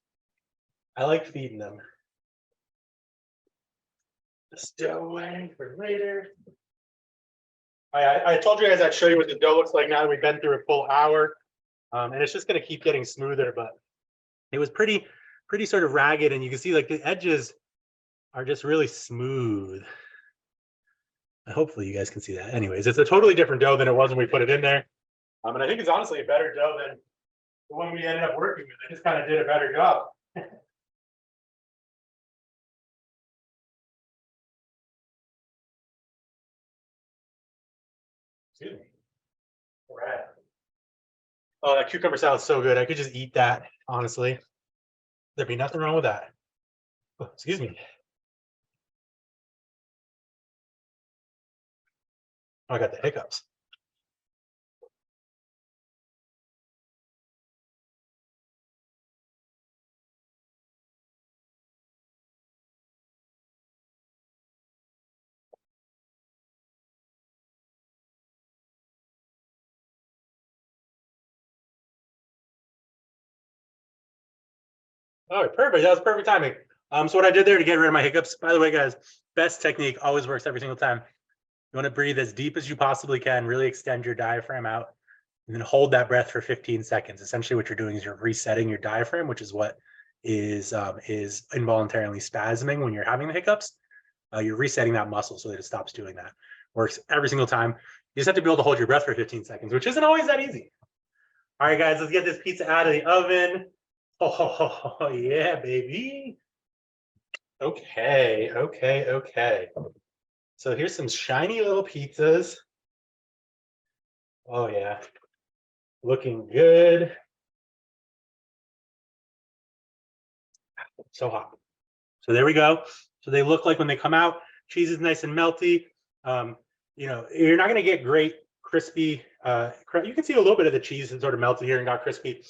A: I like feeding them. Stow away for later. I told you guys I'd show you what the dough looks like now that we've been through a full hour. And it's just going to keep getting smoother, but it was pretty sort of ragged, and you can see like the edges are just really smooth. Hopefully you guys can see that. Anyways, it's a totally different dough than it was when we put it in there. And I think it's honestly a better dough than the one we ended up working with. They just kind of did a better job. Excuse me. All right. Oh, that cucumber salad's so good. I could just eat that, honestly. There'd be nothing wrong with that. Oh, excuse me. Oh, I got the hiccups. All right, perfect. That was perfect timing. So what I did there to get rid of my hiccups, by the way, guys, best technique, always works every single time. You want to breathe as deep as you possibly can, really extend your diaphragm out, and then hold that breath for 15 seconds. Essentially what you're doing is you're resetting your diaphragm, which is what is involuntarily spasming when you're having the hiccups. You're resetting that muscle so that it stops doing that. Works every single time. You just have to be able to hold your breath for 15 seconds, which isn't always that easy. All right, guys, let's get this pizza out of the oven. Oh, yeah, baby. Okay. So here's some shiny little pizzas. Oh, yeah. Looking good. So hot. So there we go. So they look like when they come out, cheese is nice and melty. You know, you're not going to get great crispy. You can see a little bit of the cheese that sort of melted here and got crispy.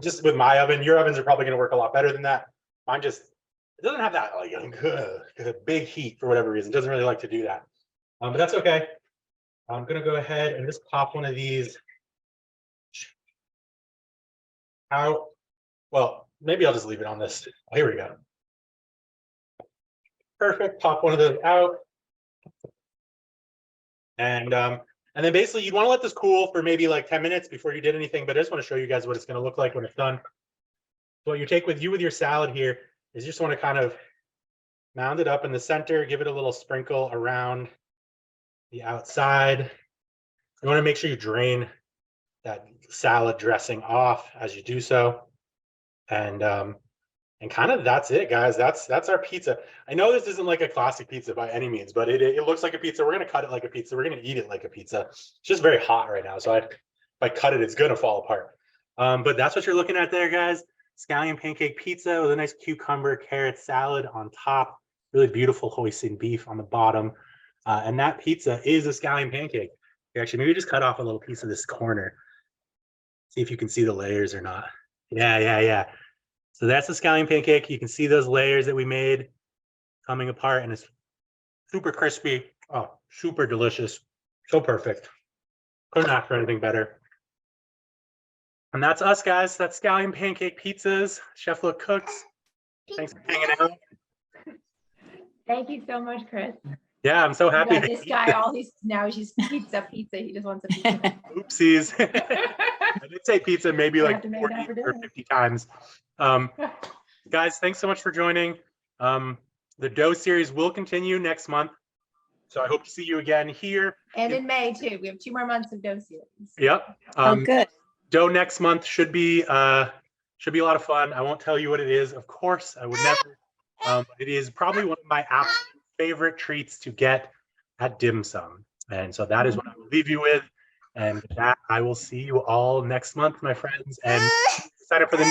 A: Just with my oven, your ovens are probably going to work a lot better than that. Mine just, it doesn't have that like big heat for whatever reason. It doesn't really like to do that. But that's okay. I'm going to go ahead and just pop one of these out. Well, maybe I'll just leave it on this. Oh, here we go. Perfect. Pop one of those out. And then basically you'd want to let this cool for maybe like 10 minutes before you did anything, but I just want to show you guys what it's going to look like when it's done. So what you take with your salad here is you just want to kind of mound it up in the center, give it a little sprinkle around the outside. You want to make sure you drain that salad dressing off as you do so. And And kind of that's it, guys. That's our pizza. I know this isn't like a classic pizza by any means, but it looks like a pizza. We're gonna cut it like a pizza. We're gonna eat it like a pizza. It's just very hot right now, so if I cut it, it's gonna fall apart. But that's what you're looking at there, guys. Scallion pancake pizza with a nice cucumber carrot salad on top. Really beautiful hoisin beef on the bottom, and that pizza is a scallion pancake. Actually, maybe just cut off a little piece of this corner. See if you can see the layers or not. Yeah. So that's the scallion pancake. You can see those layers that we made coming apart, and it's super crispy. Oh, super delicious. So perfect. Couldn't ask for anything better. And that's us, guys. That's Scallion Pancake Pizzas. Chef Look Cooks. Thanks for hanging out.
B: Thank you so much, Chris.
A: Yeah, I'm so happy.
B: This guy, now he's just pizza. He just wants a pizza.
A: Oopsies. I did say pizza maybe like 40 or 50 times. Guys, thanks so much for joining. The dough series will continue next month. So I hope to see you again here.
B: And in May too. We have 2 more months of dough series.
A: Yep.
C: Good.
A: Dough next month should be a lot of fun. I won't tell you what it is, of course. I would never. It is probably one of my absolute favorite treats to get at dim sum. And so that is what I will leave you with. And with that, I will see you all next month, my friends. And sign up for the new